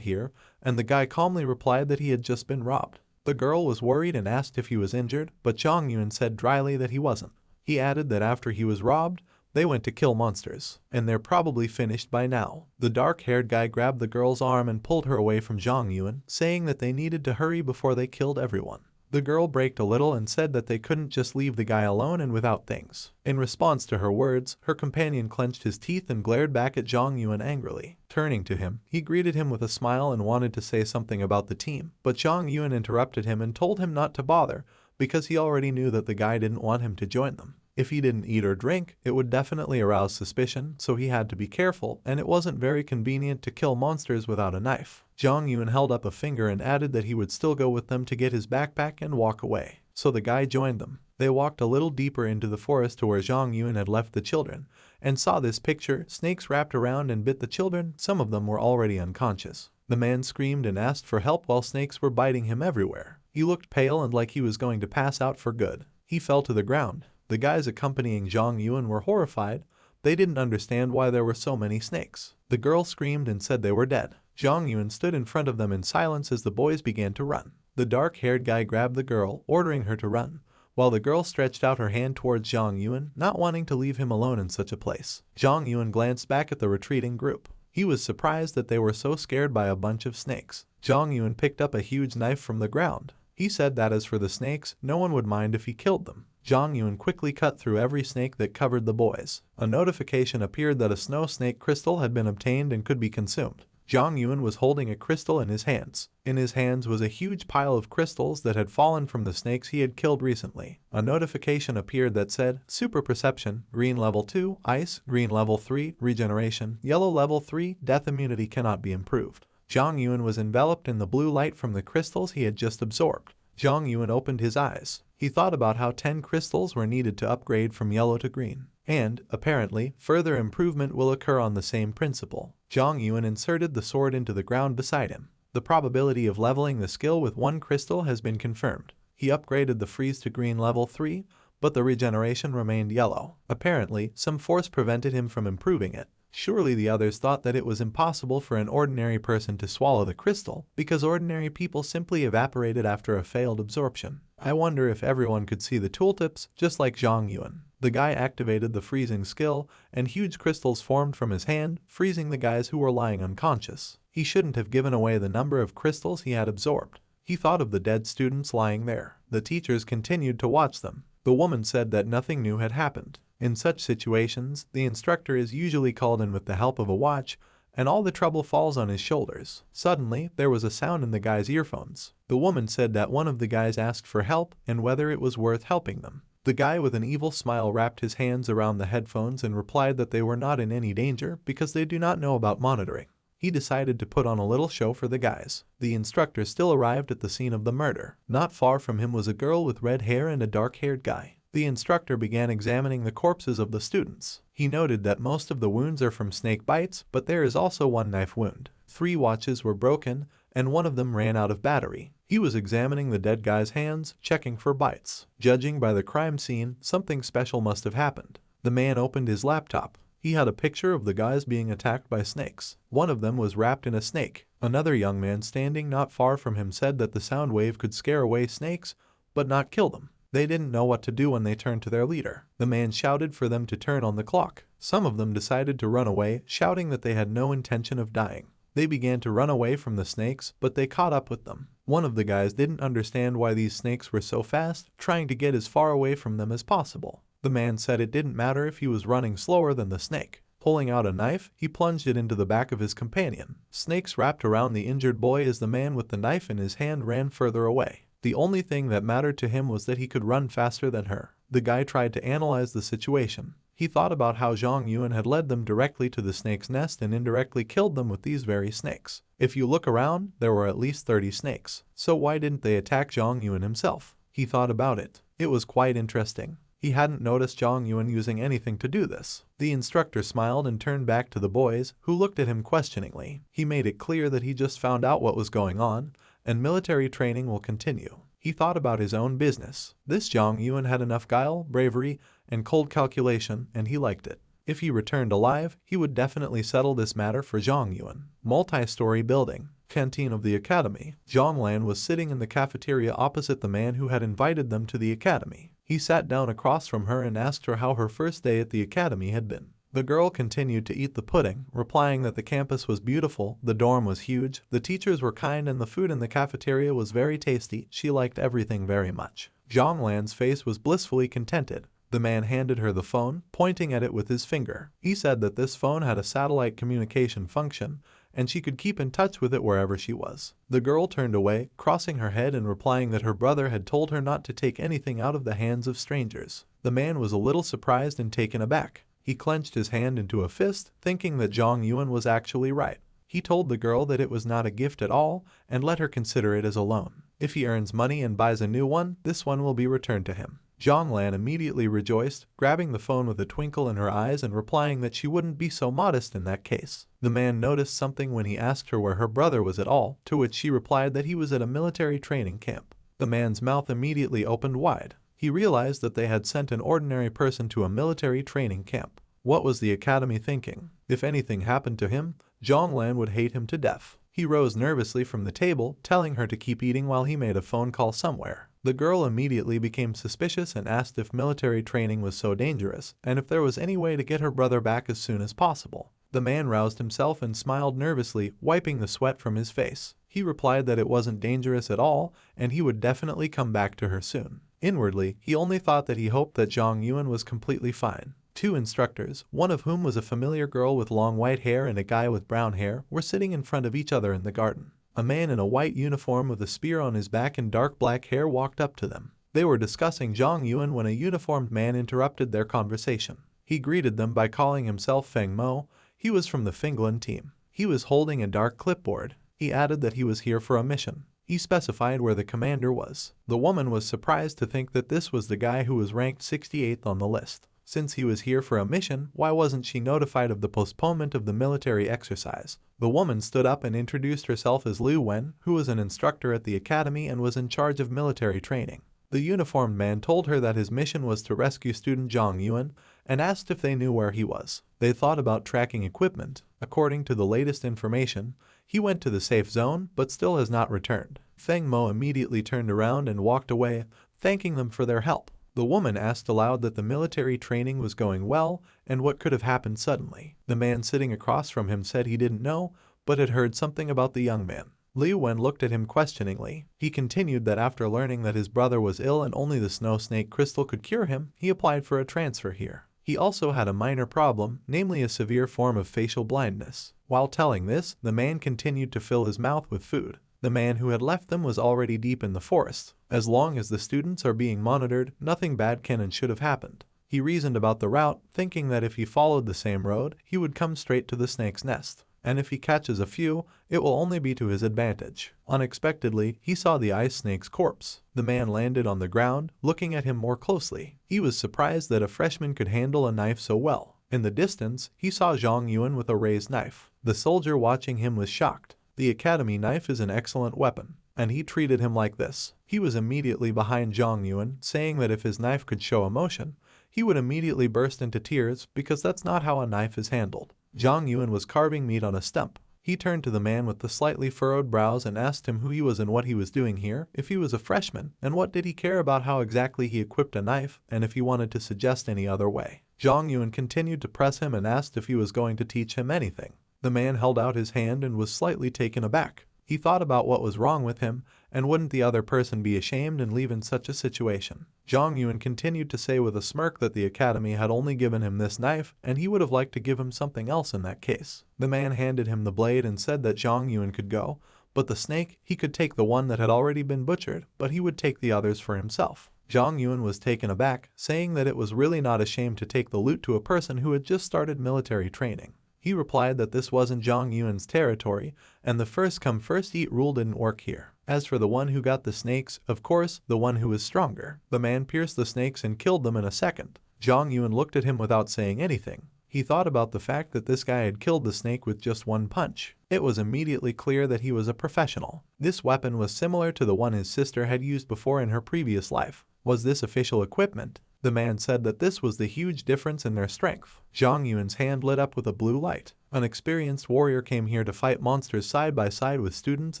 here, and the guy calmly replied that he had just been robbed. The girl was worried and asked if he was injured, but Zhang Yuan said dryly that he wasn't. He added that after he was robbed, they went to kill monsters, and they're probably finished by now. The dark-haired guy grabbed the girl's arm and pulled her away from Zhang Yuan, saying that they needed to hurry before they killed everyone. The girl braked a little and said that they couldn't just leave the guy alone and without things. In response to her words, her companion clenched his teeth and glared back at Zhang Yuan angrily. Turning to him, he greeted him with a smile and wanted to say something about the team, but Zhang Yuan interrupted him and told him not to bother because he already knew that the guy didn't want him to join them. If he didn't eat or drink, it would definitely arouse suspicion, so he had to be careful, and it wasn't very convenient to kill monsters without a knife. Zhang Yuan held up a finger and added that he would still go with them to get his backpack and walk away. So the guy joined them. They walked a little deeper into the forest to where Zhang Yuan had left the children, and saw this picture: snakes wrapped around and bit the children. Some of them were already unconscious. The man screamed and asked for help while snakes were biting him everywhere. He looked pale and like he was going to pass out for good. He fell to the ground. The guys accompanying Zhang Yuan were horrified. They didn't understand why there were so many snakes. The girl screamed and said they were dead. Zhang Yuan stood in front of them in silence as the boys began to run. The dark-haired guy grabbed the girl, ordering her to run, while the girl stretched out her hand towards Zhang Yuan, not wanting to leave him alone in such a place. Zhang Yuan glanced back at the retreating group. He was surprised that they were so scared by a bunch of snakes. Zhang Yuan picked up a huge knife from the ground. He said that as for the snakes, no one would mind if he killed them. Zhang Yuan quickly cut through every snake that covered the boys. A notification appeared that a snow snake crystal had been obtained and could be consumed. Zhang Yuan was holding a crystal in his hands. In his hands was a huge pile of crystals that had fallen from the snakes he had killed recently. A notification appeared that said, Super Perception, Green Level 2, Ice, Green Level 3, Regeneration, Yellow Level 3, Death Immunity cannot be improved. Zhang Yuan was enveloped in the blue light from the crystals he had just absorbed. Zhang Yuan opened his eyes. He thought about how 10 crystals were needed to upgrade from yellow to green. And, apparently, further improvement will occur on the same principle. Zhang Yuan inserted the sword into the ground beside him. The probability of leveling the skill with 1 crystal has been confirmed. He upgraded the freeze to green level 3, but the regeneration remained yellow. Apparently, some force prevented him from improving it. Surely the others thought that it was impossible for an ordinary person to swallow the crystal, because ordinary people simply evaporated after a failed absorption. I wonder if everyone could see the tooltips, just like Zhang Yuan. The guy activated the freezing skill, and huge crystals formed from his hand, freezing the guys who were lying unconscious. He shouldn't have given away the number of crystals he had absorbed. He thought of the dead students lying there. The teachers continued to watch them. The woman said that nothing new had happened. In such situations, the instructor is usually called in with the help of a watch, and all the trouble falls on his shoulders. Suddenly, there was a sound in the guy's earphones. The woman said that one of the guys asked for help and whether it was worth helping them. The guy with an evil smile wrapped his hands around the headphones and replied that they were not in any danger because they do not know about monitoring. He decided to put on a little show for the guys. The instructor still arrived at the scene of the murder. Not far from him was a girl with red hair and a dark-haired guy. The instructor began examining the corpses of the students. He noted that most of the wounds are from snake bites, but there is also 1 knife wound. 3 watches were broken, and one of them ran out of battery. He was examining the dead guy's hands, checking for bites. Judging by the crime scene, something special must have happened. The man opened his laptop. He had a picture of the guys being attacked by snakes. One of them was wrapped in a snake. Another young man standing not far from him said that the sound wave could scare away snakes, but not kill them. They didn't know what to do when they turned to their leader. The man shouted for them to turn on the clock. Some of them decided to run away, shouting that they had no intention of dying. They began to run away from the snakes, but they caught up with them. One of the guys didn't understand why these snakes were so fast, trying to get as far away from them as possible. The man said it didn't matter if he was running slower than the snake. Pulling out a knife, he plunged it into the back of his companion. Snakes wrapped around the injured boy as the man with the knife in his hand ran further away. The only thing that mattered to him was that he could run faster than her. The guy tried to analyze the situation. He thought about how Zhang Yuan had led them directly to the snake's nest and indirectly killed them with these very snakes. If you look around, there were at least 30 snakes. So why didn't they attack Zhang Yuan himself? He thought about it. It was quite interesting. He hadn't noticed Zhang Yuan using anything to do this. The instructor smiled and turned back to the boys, who looked at him questioningly. He made it clear that he just found out what was going on, and military training will continue. He thought about his own business. This Zhang Yuan had enough guile, bravery, and cold calculation, and he liked it. If he returned alive, he would definitely settle this matter for Zhang Yuan. Multi-story building. Canteen of the academy. Zhang Lan was sitting in the cafeteria opposite the man who had invited them to the academy. He sat down across from her and asked her how her first day at the academy had been. The girl continued to eat the pudding, replying that the campus was beautiful, the dorm was huge, the teachers were kind, and the food in the cafeteria was very tasty. She liked everything very much. Zhang Lan's face was blissfully contented. The man handed her the phone, pointing at it with his finger. He said that this phone had a satellite communication function, and she could keep in touch with it wherever she was. The girl turned away, crossing her head and replying that her brother had told her not to take anything out of the hands of strangers. The man was a little surprised and taken aback. He clenched his hand into a fist, thinking that Zhang Yuan was actually right. He told the girl that it was not a gift at all, and let her consider it as a loan. If he earns money and buys a new one, this one will be returned to him. Zhang Lan immediately rejoiced, grabbing the phone with a twinkle in her eyes and replying that she wouldn't be so modest in that case. The man noticed something when he asked her where her brother was at all, to which she replied that he was at a military training camp. The man's mouth immediately opened wide. He realized that they had sent an ordinary person to a military training camp. What was the academy thinking? If anything happened to him, Zhang Lan would hate him to death. He rose nervously from the table, telling her to keep eating while he made a phone call somewhere. The girl immediately became suspicious and asked if military training was so dangerous, and if there was any way to get her brother back as soon as possible. The man roused himself and smiled nervously, wiping the sweat from his face. He replied that it wasn't dangerous at all, and he would definitely come back to her soon. Inwardly, he only thought that he hoped that Zhang Yuan was completely fine. Two instructors, one of whom was a familiar girl with long white hair and a guy with brown hair, were sitting in front of each other in the garden. A man in a white uniform with a spear on his back and dark black hair walked up to them. They were discussing Zhang Yuan when a uniformed man interrupted their conversation. He greeted them by calling himself Feng Mo. He was from the Finglin team. He was holding a dark clipboard. He added that he was here for a mission. He specified where the commander was. The woman was surprised to think that this was the guy who was ranked 68th on the list. Since he was here for a mission, why wasn't she notified of the postponement of the military exercise? The woman stood up and introduced herself as Liu Wen, who was an instructor at the academy and was in charge of military training. The uniformed man told her that his mission was to rescue student Zhang Yuan and asked if they knew where he was. They thought about tracking equipment. According to the latest information, he went to the safe zone but still has not returned. Feng Mo immediately turned around and walked away, thanking them for their help. The woman asked aloud that the military training was going well and what could have happened suddenly. The man sitting across from him said he didn't know, but had heard something about the young man. Liu Wen looked at him questioningly. He continued that after learning that his brother was ill and only the snow snake crystal could cure him, he applied for a transfer here. He also had a minor problem, namely a severe form of facial blindness. While telling this, the man continued to fill his mouth with food. The man who had left them was already deep in the forest. As long as the students are being monitored, nothing bad can and should have happened. He reasoned about the route, thinking that if he followed the same road, he would come straight to the snake's nest. And if he catches a few, it will only be to his advantage. Unexpectedly, he saw the ice snake's corpse. The man landed on the ground, looking at him more closely. He was surprised that a freshman could handle a knife so well. In the distance, he saw Zhang Yuan with a raised knife. The soldier watching him was shocked. The academy knife is an excellent weapon, and he treated him like this. He was immediately behind Zhang Yuan, saying that if his knife could show emotion, he would immediately burst into tears because that's not how a knife is handled. Zhang Yuan was carving meat on a stump. He turned to the man with the slightly furrowed brows and asked him who he was and what he was doing here, if he was a freshman, and what did he care about how exactly he equipped a knife, and if he wanted to suggest any other way. Zhang Yuan continued to press him and asked if he was going to teach him anything. The man held out his hand and was slightly taken aback. He thought about what was wrong with him, and wouldn't the other person be ashamed and leave in such a situation. Zhang Yuan continued to say with a smirk that the academy had only given him this knife, and he would have liked to give him something else in that case. The man handed him the blade and said that Zhang Yuan could go, but the snake, he could take the one that had already been butchered, but he would take the others for himself. Zhang Yuan was taken aback, saying that it was really not a shame to take the loot to a person who had just started military training. He replied that this wasn't Zhang Yuan's territory, and the first come first eat rule didn't work here. As for the one who got the snakes, of course, the one who was stronger. The man pierced the snakes and killed them in a second. Zhang Yuan looked at him without saying anything. He thought about the fact that this guy had killed the snake with just one punch. It was immediately clear that he was a professional. This weapon was similar to the one his sister had used before in her previous life. Was this official equipment? The man said that this was the huge difference in their strength. Zhang Yuan's hand lit up with a blue light. An experienced warrior came here to fight monsters side by side with students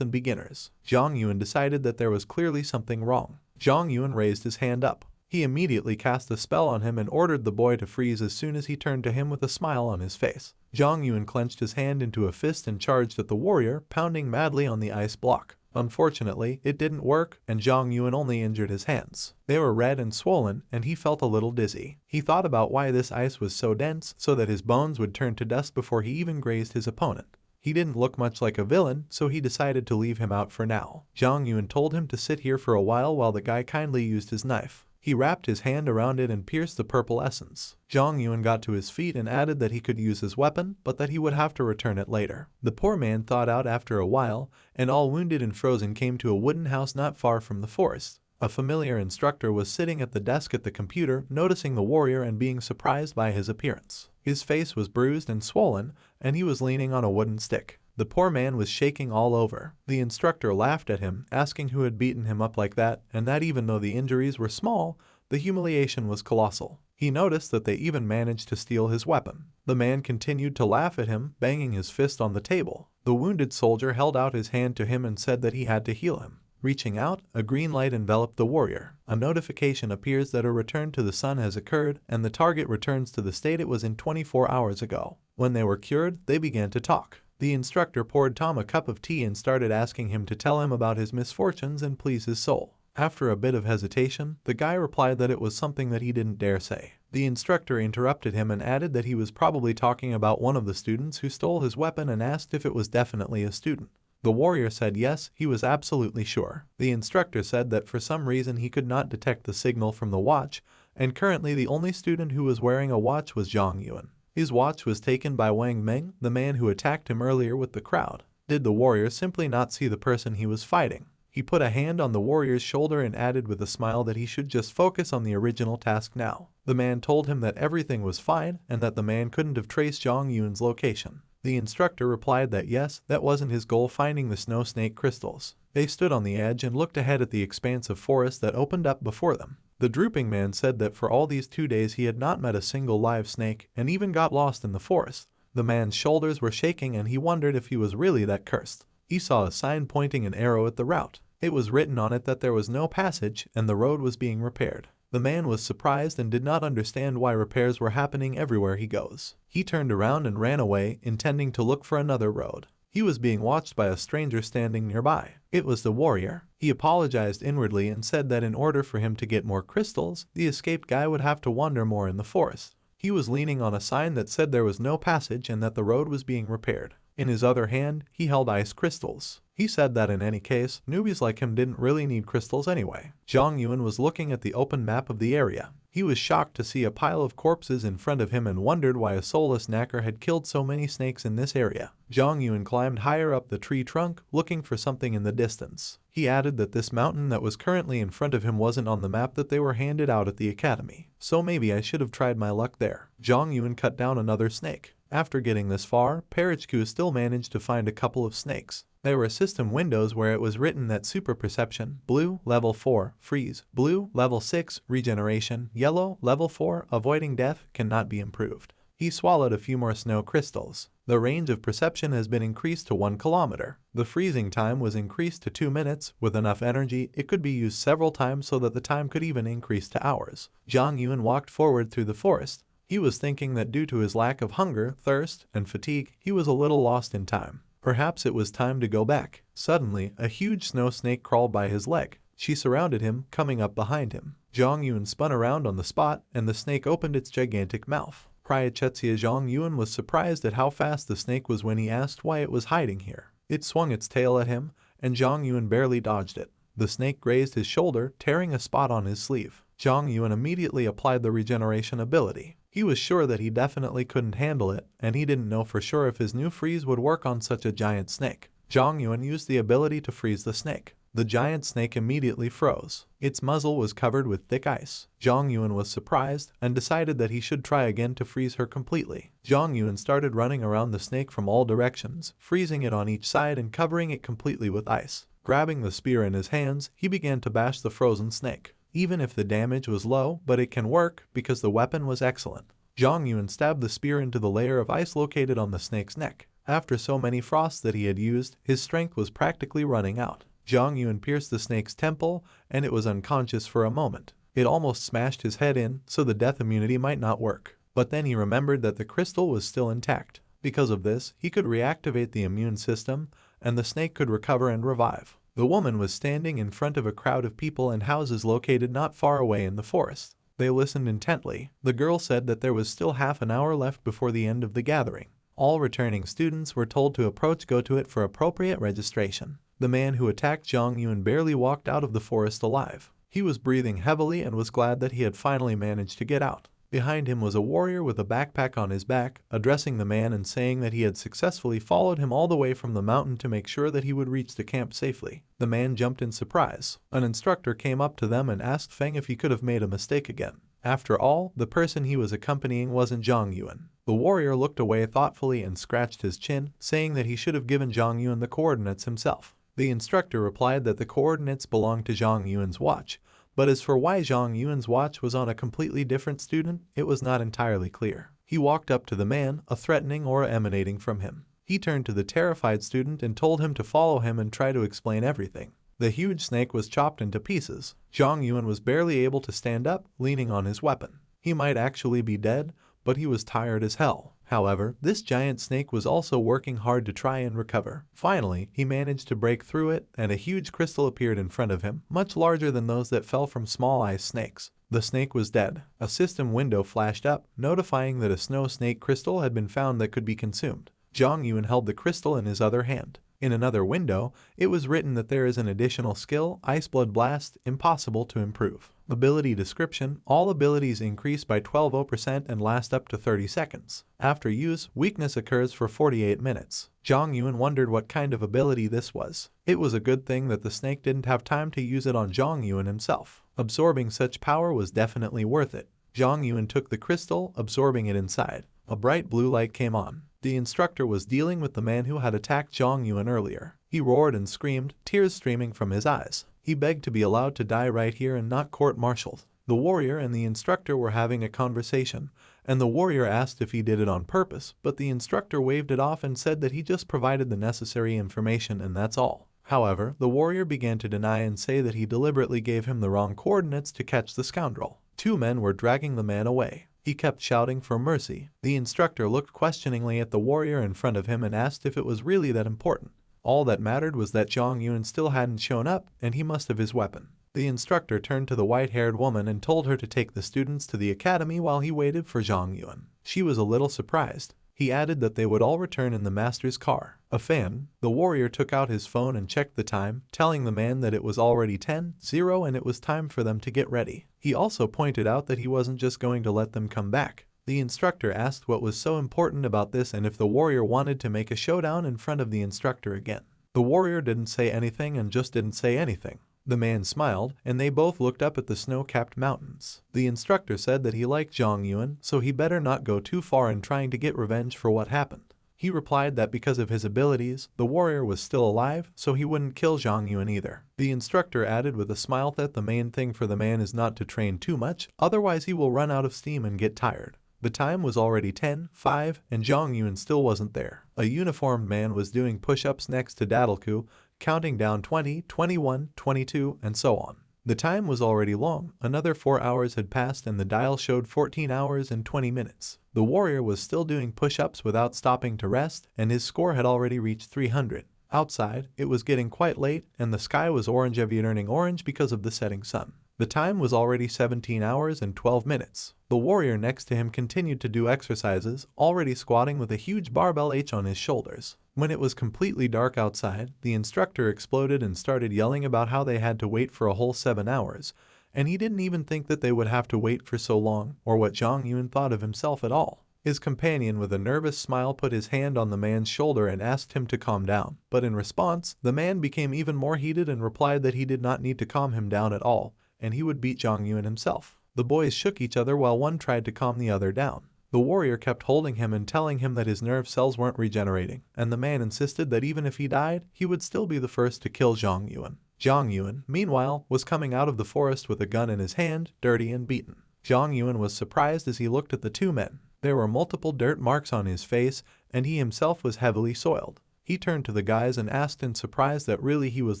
and beginners. Zhang Yuan decided that there was clearly something wrong. Zhang Yuan raised his hand up. He immediately cast a spell on him and ordered the boy to freeze as soon as he turned to him with a smile on his face. Zhang Yuan clenched his hand into a fist and charged at the warrior, pounding madly on the ice block. Unfortunately, it didn't work, and Zhang Yuan only injured his hands. They were red and swollen, and he felt a little dizzy. He thought about why this ice was so dense, so that his bones would turn to dust before he even grazed his opponent. He didn't look much like a villain, so he decided to leave him out for now. Zhang Yuan told him to sit here for a while the guy kindly used his knife. He wrapped his hand around it and pierced the purple essence. Zhang Yuan got to his feet and added that he could use his weapon, but that he would have to return it later. The poor man thawed out after a while, and all wounded and frozen came to a wooden house not far from the forest. A familiar instructor was sitting at the desk at the computer, noticing the warrior and being surprised by his appearance. His face was bruised and swollen, and he was leaning on a wooden stick. The poor man was shaking all over. The instructor laughed at him, asking who had beaten him up like that, and that even though the injuries were small, the humiliation was colossal. He noticed that they even managed to steal his weapon. The man continued to laugh at him, banging his fist on the table. The wounded soldier held out his hand to him and said that he had to heal him. Reaching out, a green light enveloped the warrior. A notification appears that a return to the sun has occurred, and the target returns to the state it was in 24 hours ago. When they were cured, they began to talk. The instructor poured Tom a cup of tea and started asking him to tell him about his misfortunes and please his soul. After a bit of hesitation, the guy replied that it was something that he didn't dare say. The instructor interrupted him and added that he was probably talking about one of the students who stole his weapon and asked if it was definitely a student. The warrior said yes, he was absolutely sure. The instructor said that for some reason he could not detect the signal from the watch, and currently the only student who was wearing a watch was Zhang Yuan. His watch was taken by Wang Meng, the man who attacked him earlier with the crowd. Did the warrior simply not see the person he was fighting? He put a hand on the warrior's shoulder and added with a smile that he should just focus on the original task now. The man told him that everything was fine and that the man couldn't have traced Zhang Yuan's location. The instructor replied that yes, that wasn't his goal, finding the snow snake crystals. They stood on the edge and looked ahead at the expanse of forest that opened up before them. The drooping man said that for all these 2 days he had not met a single live snake and even got lost in the forest. The man's shoulders were shaking and he wondered if he was really that cursed. He saw a sign pointing an arrow at the route. It was written on it that there was no passage and the road was being repaired. The man was surprised and did not understand why repairs were happening everywhere he goes. He turned around and ran away, intending to look for another road. He was being watched by a stranger standing nearby. It was the warrior. He apologized inwardly and said that in order for him to get more crystals, the escaped guy would have to wander more in the forest. He was leaning on a sign that said there was no passage and that the road was being repaired. In his other hand, he held ice crystals. He said that in any case, newbies like him didn't really need crystals anyway. Zhang Yuan was looking at the open map of the area. He was shocked to see a pile of corpses in front of him and wondered why a soulless knacker had killed so many snakes in this area. Zhang Yuan climbed higher up the tree trunk, looking for something in the distance. He added that this mountain that was currently in front of him wasn't on the map that they were handed out at the academy. So maybe I should have tried my luck there. Zhang Yuan cut down another snake. After getting this far, Parachku still managed to find a couple of snakes. There were system windows where it was written that super perception, blue, level 4, freeze, blue, level 6, regeneration, yellow, level 4, avoiding death, cannot be improved. He swallowed a few more snow crystals. The range of perception has been increased to 1 kilometer. The freezing time was increased to 2 minutes. With enough energy, it could be used several times so that the time could even increase to hours. Zhang Yuan walked forward through the forest. He was thinking that due to his lack of hunger, thirst, and fatigue, he was a little lost in time. Perhaps it was time to go back. Suddenly, a huge snow snake crawled by his leg. She surrounded him, coming up behind him. Zhang Yuan spun around on the spot, and the snake opened its gigantic mouth. Priachetsia Zhang Yuan was surprised at how fast the snake was when he asked why it was hiding here. It swung its tail at him, and Zhang Yuan barely dodged it. The snake grazed his shoulder, tearing a spot on his sleeve. Zhang Yuan immediately applied the regeneration ability. He was sure that he definitely couldn't handle it, and he didn't know for sure if his new freeze would work on such a giant snake. Zhang Yuan used the ability to freeze the snake. The giant snake immediately froze. Its muzzle was covered with thick ice. Zhang Yuan was surprised and decided that he should try again to freeze her completely. Zhang Yuan started running around the snake from all directions, freezing it on each side and covering it completely with ice. Grabbing the spear in his hands, he began to bash the frozen snake. Even if the damage was low, but it can work because the weapon was excellent. Zhang Yuan stabbed the spear into the layer of ice located on the snake's neck. After so many frosts that he had used, his strength was practically running out. Zhang Yuan pierced the snake's temple, and it was unconscious for a moment. It almost smashed his head in, so the death immunity might not work. But then he remembered that the crystal was still intact. Because of this, he could reactivate the immune system, and the snake could recover and revive. The woman was standing in front of a crowd of people and houses located not far away in the forest. They listened intently. The girl said that there was still half an hour left before the end of the gathering. All returning students were told to approach Go-To-It for appropriate registration. The man who attacked Zhang Yuan barely walked out of the forest alive. He was breathing heavily and was glad that he had finally managed to get out. Behind him was a warrior with a backpack on his back, addressing the man and saying that he had successfully followed him all the way from the mountain to make sure that he would reach the camp safely. The man jumped in surprise. An instructor came up to them and asked Feng if he could have made a mistake again. After all, the person he was accompanying wasn't Zhang Yuan. The warrior looked away thoughtfully and scratched his chin, saying that he should have given Zhang Yuan the coordinates himself. The instructor replied that the coordinates belonged to Zhang Yuan's watch, but as for why Zhang Yuan's watch was on a completely different student, it was not entirely clear. He walked up to the man, a threatening aura emanating from him. He turned to the terrified student and told him to follow him and try to explain everything. The huge snake was chopped into pieces. Zhang Yuan was barely able to stand up, leaning on his weapon. He might actually be dead, but he was tired as hell. However, this giant snake was also working hard to try and recover. Finally, he managed to break through it, and a huge crystal appeared in front of him, much larger than those that fell from small ice snakes. The snake was dead. A system window flashed up, notifying that a snow snake crystal had been found that could be consumed. Zhang Yuan held the crystal in his other hand. In another window, it was written that there is an additional skill, Ice Blood Blast, impossible to improve. Ability description: all abilities increase by 12% and last up to 30 seconds. After use, weakness occurs for 48 minutes. Zhang Yuan wondered what kind of ability this was. It was a good thing that the snake didn't have time to use it on Zhang Yuan himself. Absorbing such power was definitely worth it. Zhang Yuan took the crystal, absorbing it inside. A bright blue light came on. The instructor was dealing with the man who had attacked Zhang Yuan earlier. He roared and screamed, tears streaming from his eyes. He begged to be allowed to die right here and not court-martialed. The warrior and the instructor were having a conversation, and the warrior asked if he did it on purpose, but the instructor waved it off and said that he just provided the necessary information and that's all. However, the warrior began to deny and say that he deliberately gave him the wrong coordinates to catch the scoundrel. Two men were dragging the man away. He kept shouting for mercy. The instructor looked questioningly at the warrior in front of him and asked if it was really that important. All that mattered was that Zhang Yuan still hadn't shown up, and he must have his weapon. The instructor turned to the white-haired woman and told her to take the students to the academy while he waited for Zhang Yuan. She was a little surprised. He added that they would all return in the master's car. A fan. The warrior took out his phone and checked the time, telling the man that it was already 10:00 and it was time for them to get ready. He also pointed out that he wasn't just going to let them come back. The instructor asked what was so important about this and if the warrior wanted to make a showdown in front of the instructor again. The warrior didn't say anything and just didn't say anything. The man smiled, and they both looked up at the snow-capped mountains. The instructor said that he liked Zhang Yuan, so he better not go too far in trying to get revenge for what happened. He replied that because of his abilities, the warrior was still alive, so he wouldn't kill Zhang Yuan either. The instructor added with a smile that the main thing for the man is not to train too much, otherwise he will run out of steam and get tired. The time was already 10:05, and Zhang Yuan still wasn't there. A uniformed man was doing push-ups next to Dadalku, counting down 20, 21, 22, and so on. The time was already long. Another 4 hours had passed and the dial showed 14 hours and 20 minutes. The warrior was still doing push-ups without stopping to rest, and his score had already reached 300. Outside, it was getting quite late, and the sky was orange, turning orange because of the setting sun. The time was already 17 hours and 12 minutes. The warrior next to him continued to do exercises, already squatting with a huge barbell H on his shoulders. When it was completely dark outside, the instructor exploded and started yelling about how they had to wait for a whole 7 hours, and he didn't even think that they would have to wait for so long or what Zhang Yun thought of himself at all. His companion with a nervous smile put his hand on the man's shoulder and asked him to calm down, but in response, the man became even more heated and replied that he did not need to calm him down at all, and he would beat Zhang Yun himself. The boys shook each other while one tried to calm the other down. The warrior kept holding him and telling him that his nerve cells weren't regenerating, and the man insisted that even if he died, he would still be the first to kill Zhang Yun. Zhang Yun, meanwhile, was coming out of the forest with a gun in his hand, dirty and beaten. Zhang Yun was surprised as he looked at the two men. There were multiple dirt marks on his face, and he himself was heavily soiled. He turned to the guys and asked in surprise that really he was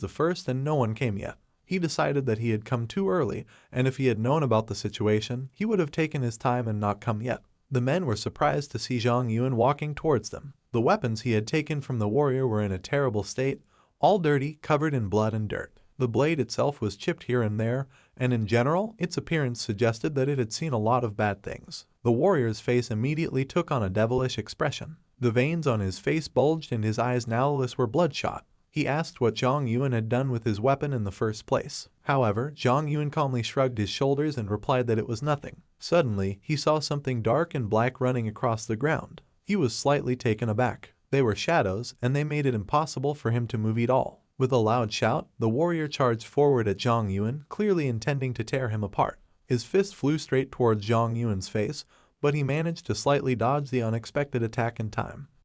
the first and no one came yet. He decided that he had come too early, and if he had known about the situation, he would have taken his time and not come yet. The men were surprised to see Zhang Yun walking towards them. The weapons he had taken from the warrior were in a terrible state, all dirty, covered in blood and dirt. The blade itself was chipped here and there, and in general, its appearance suggested that it had seen a lot of bad things. The warrior's face immediately took on a devilish expression. The veins on his face bulged and his eyes nowless were bloodshot. He asked what Zhang Yun had done with his weapon in the first place. However, Zhang Yun calmly shrugged his shoulders and replied that it was nothing. Suddenly, he saw something dark and black running across the ground. He was slightly taken aback. They were shadows, and they made it impossible for him to move at all. With a loud shout, the warrior charged forward at Zhang Yun, clearly intending to tear him apart. His fist flew straight towards Zhang Yun's face, but he managed to slightly dodge the unexpected attack in time.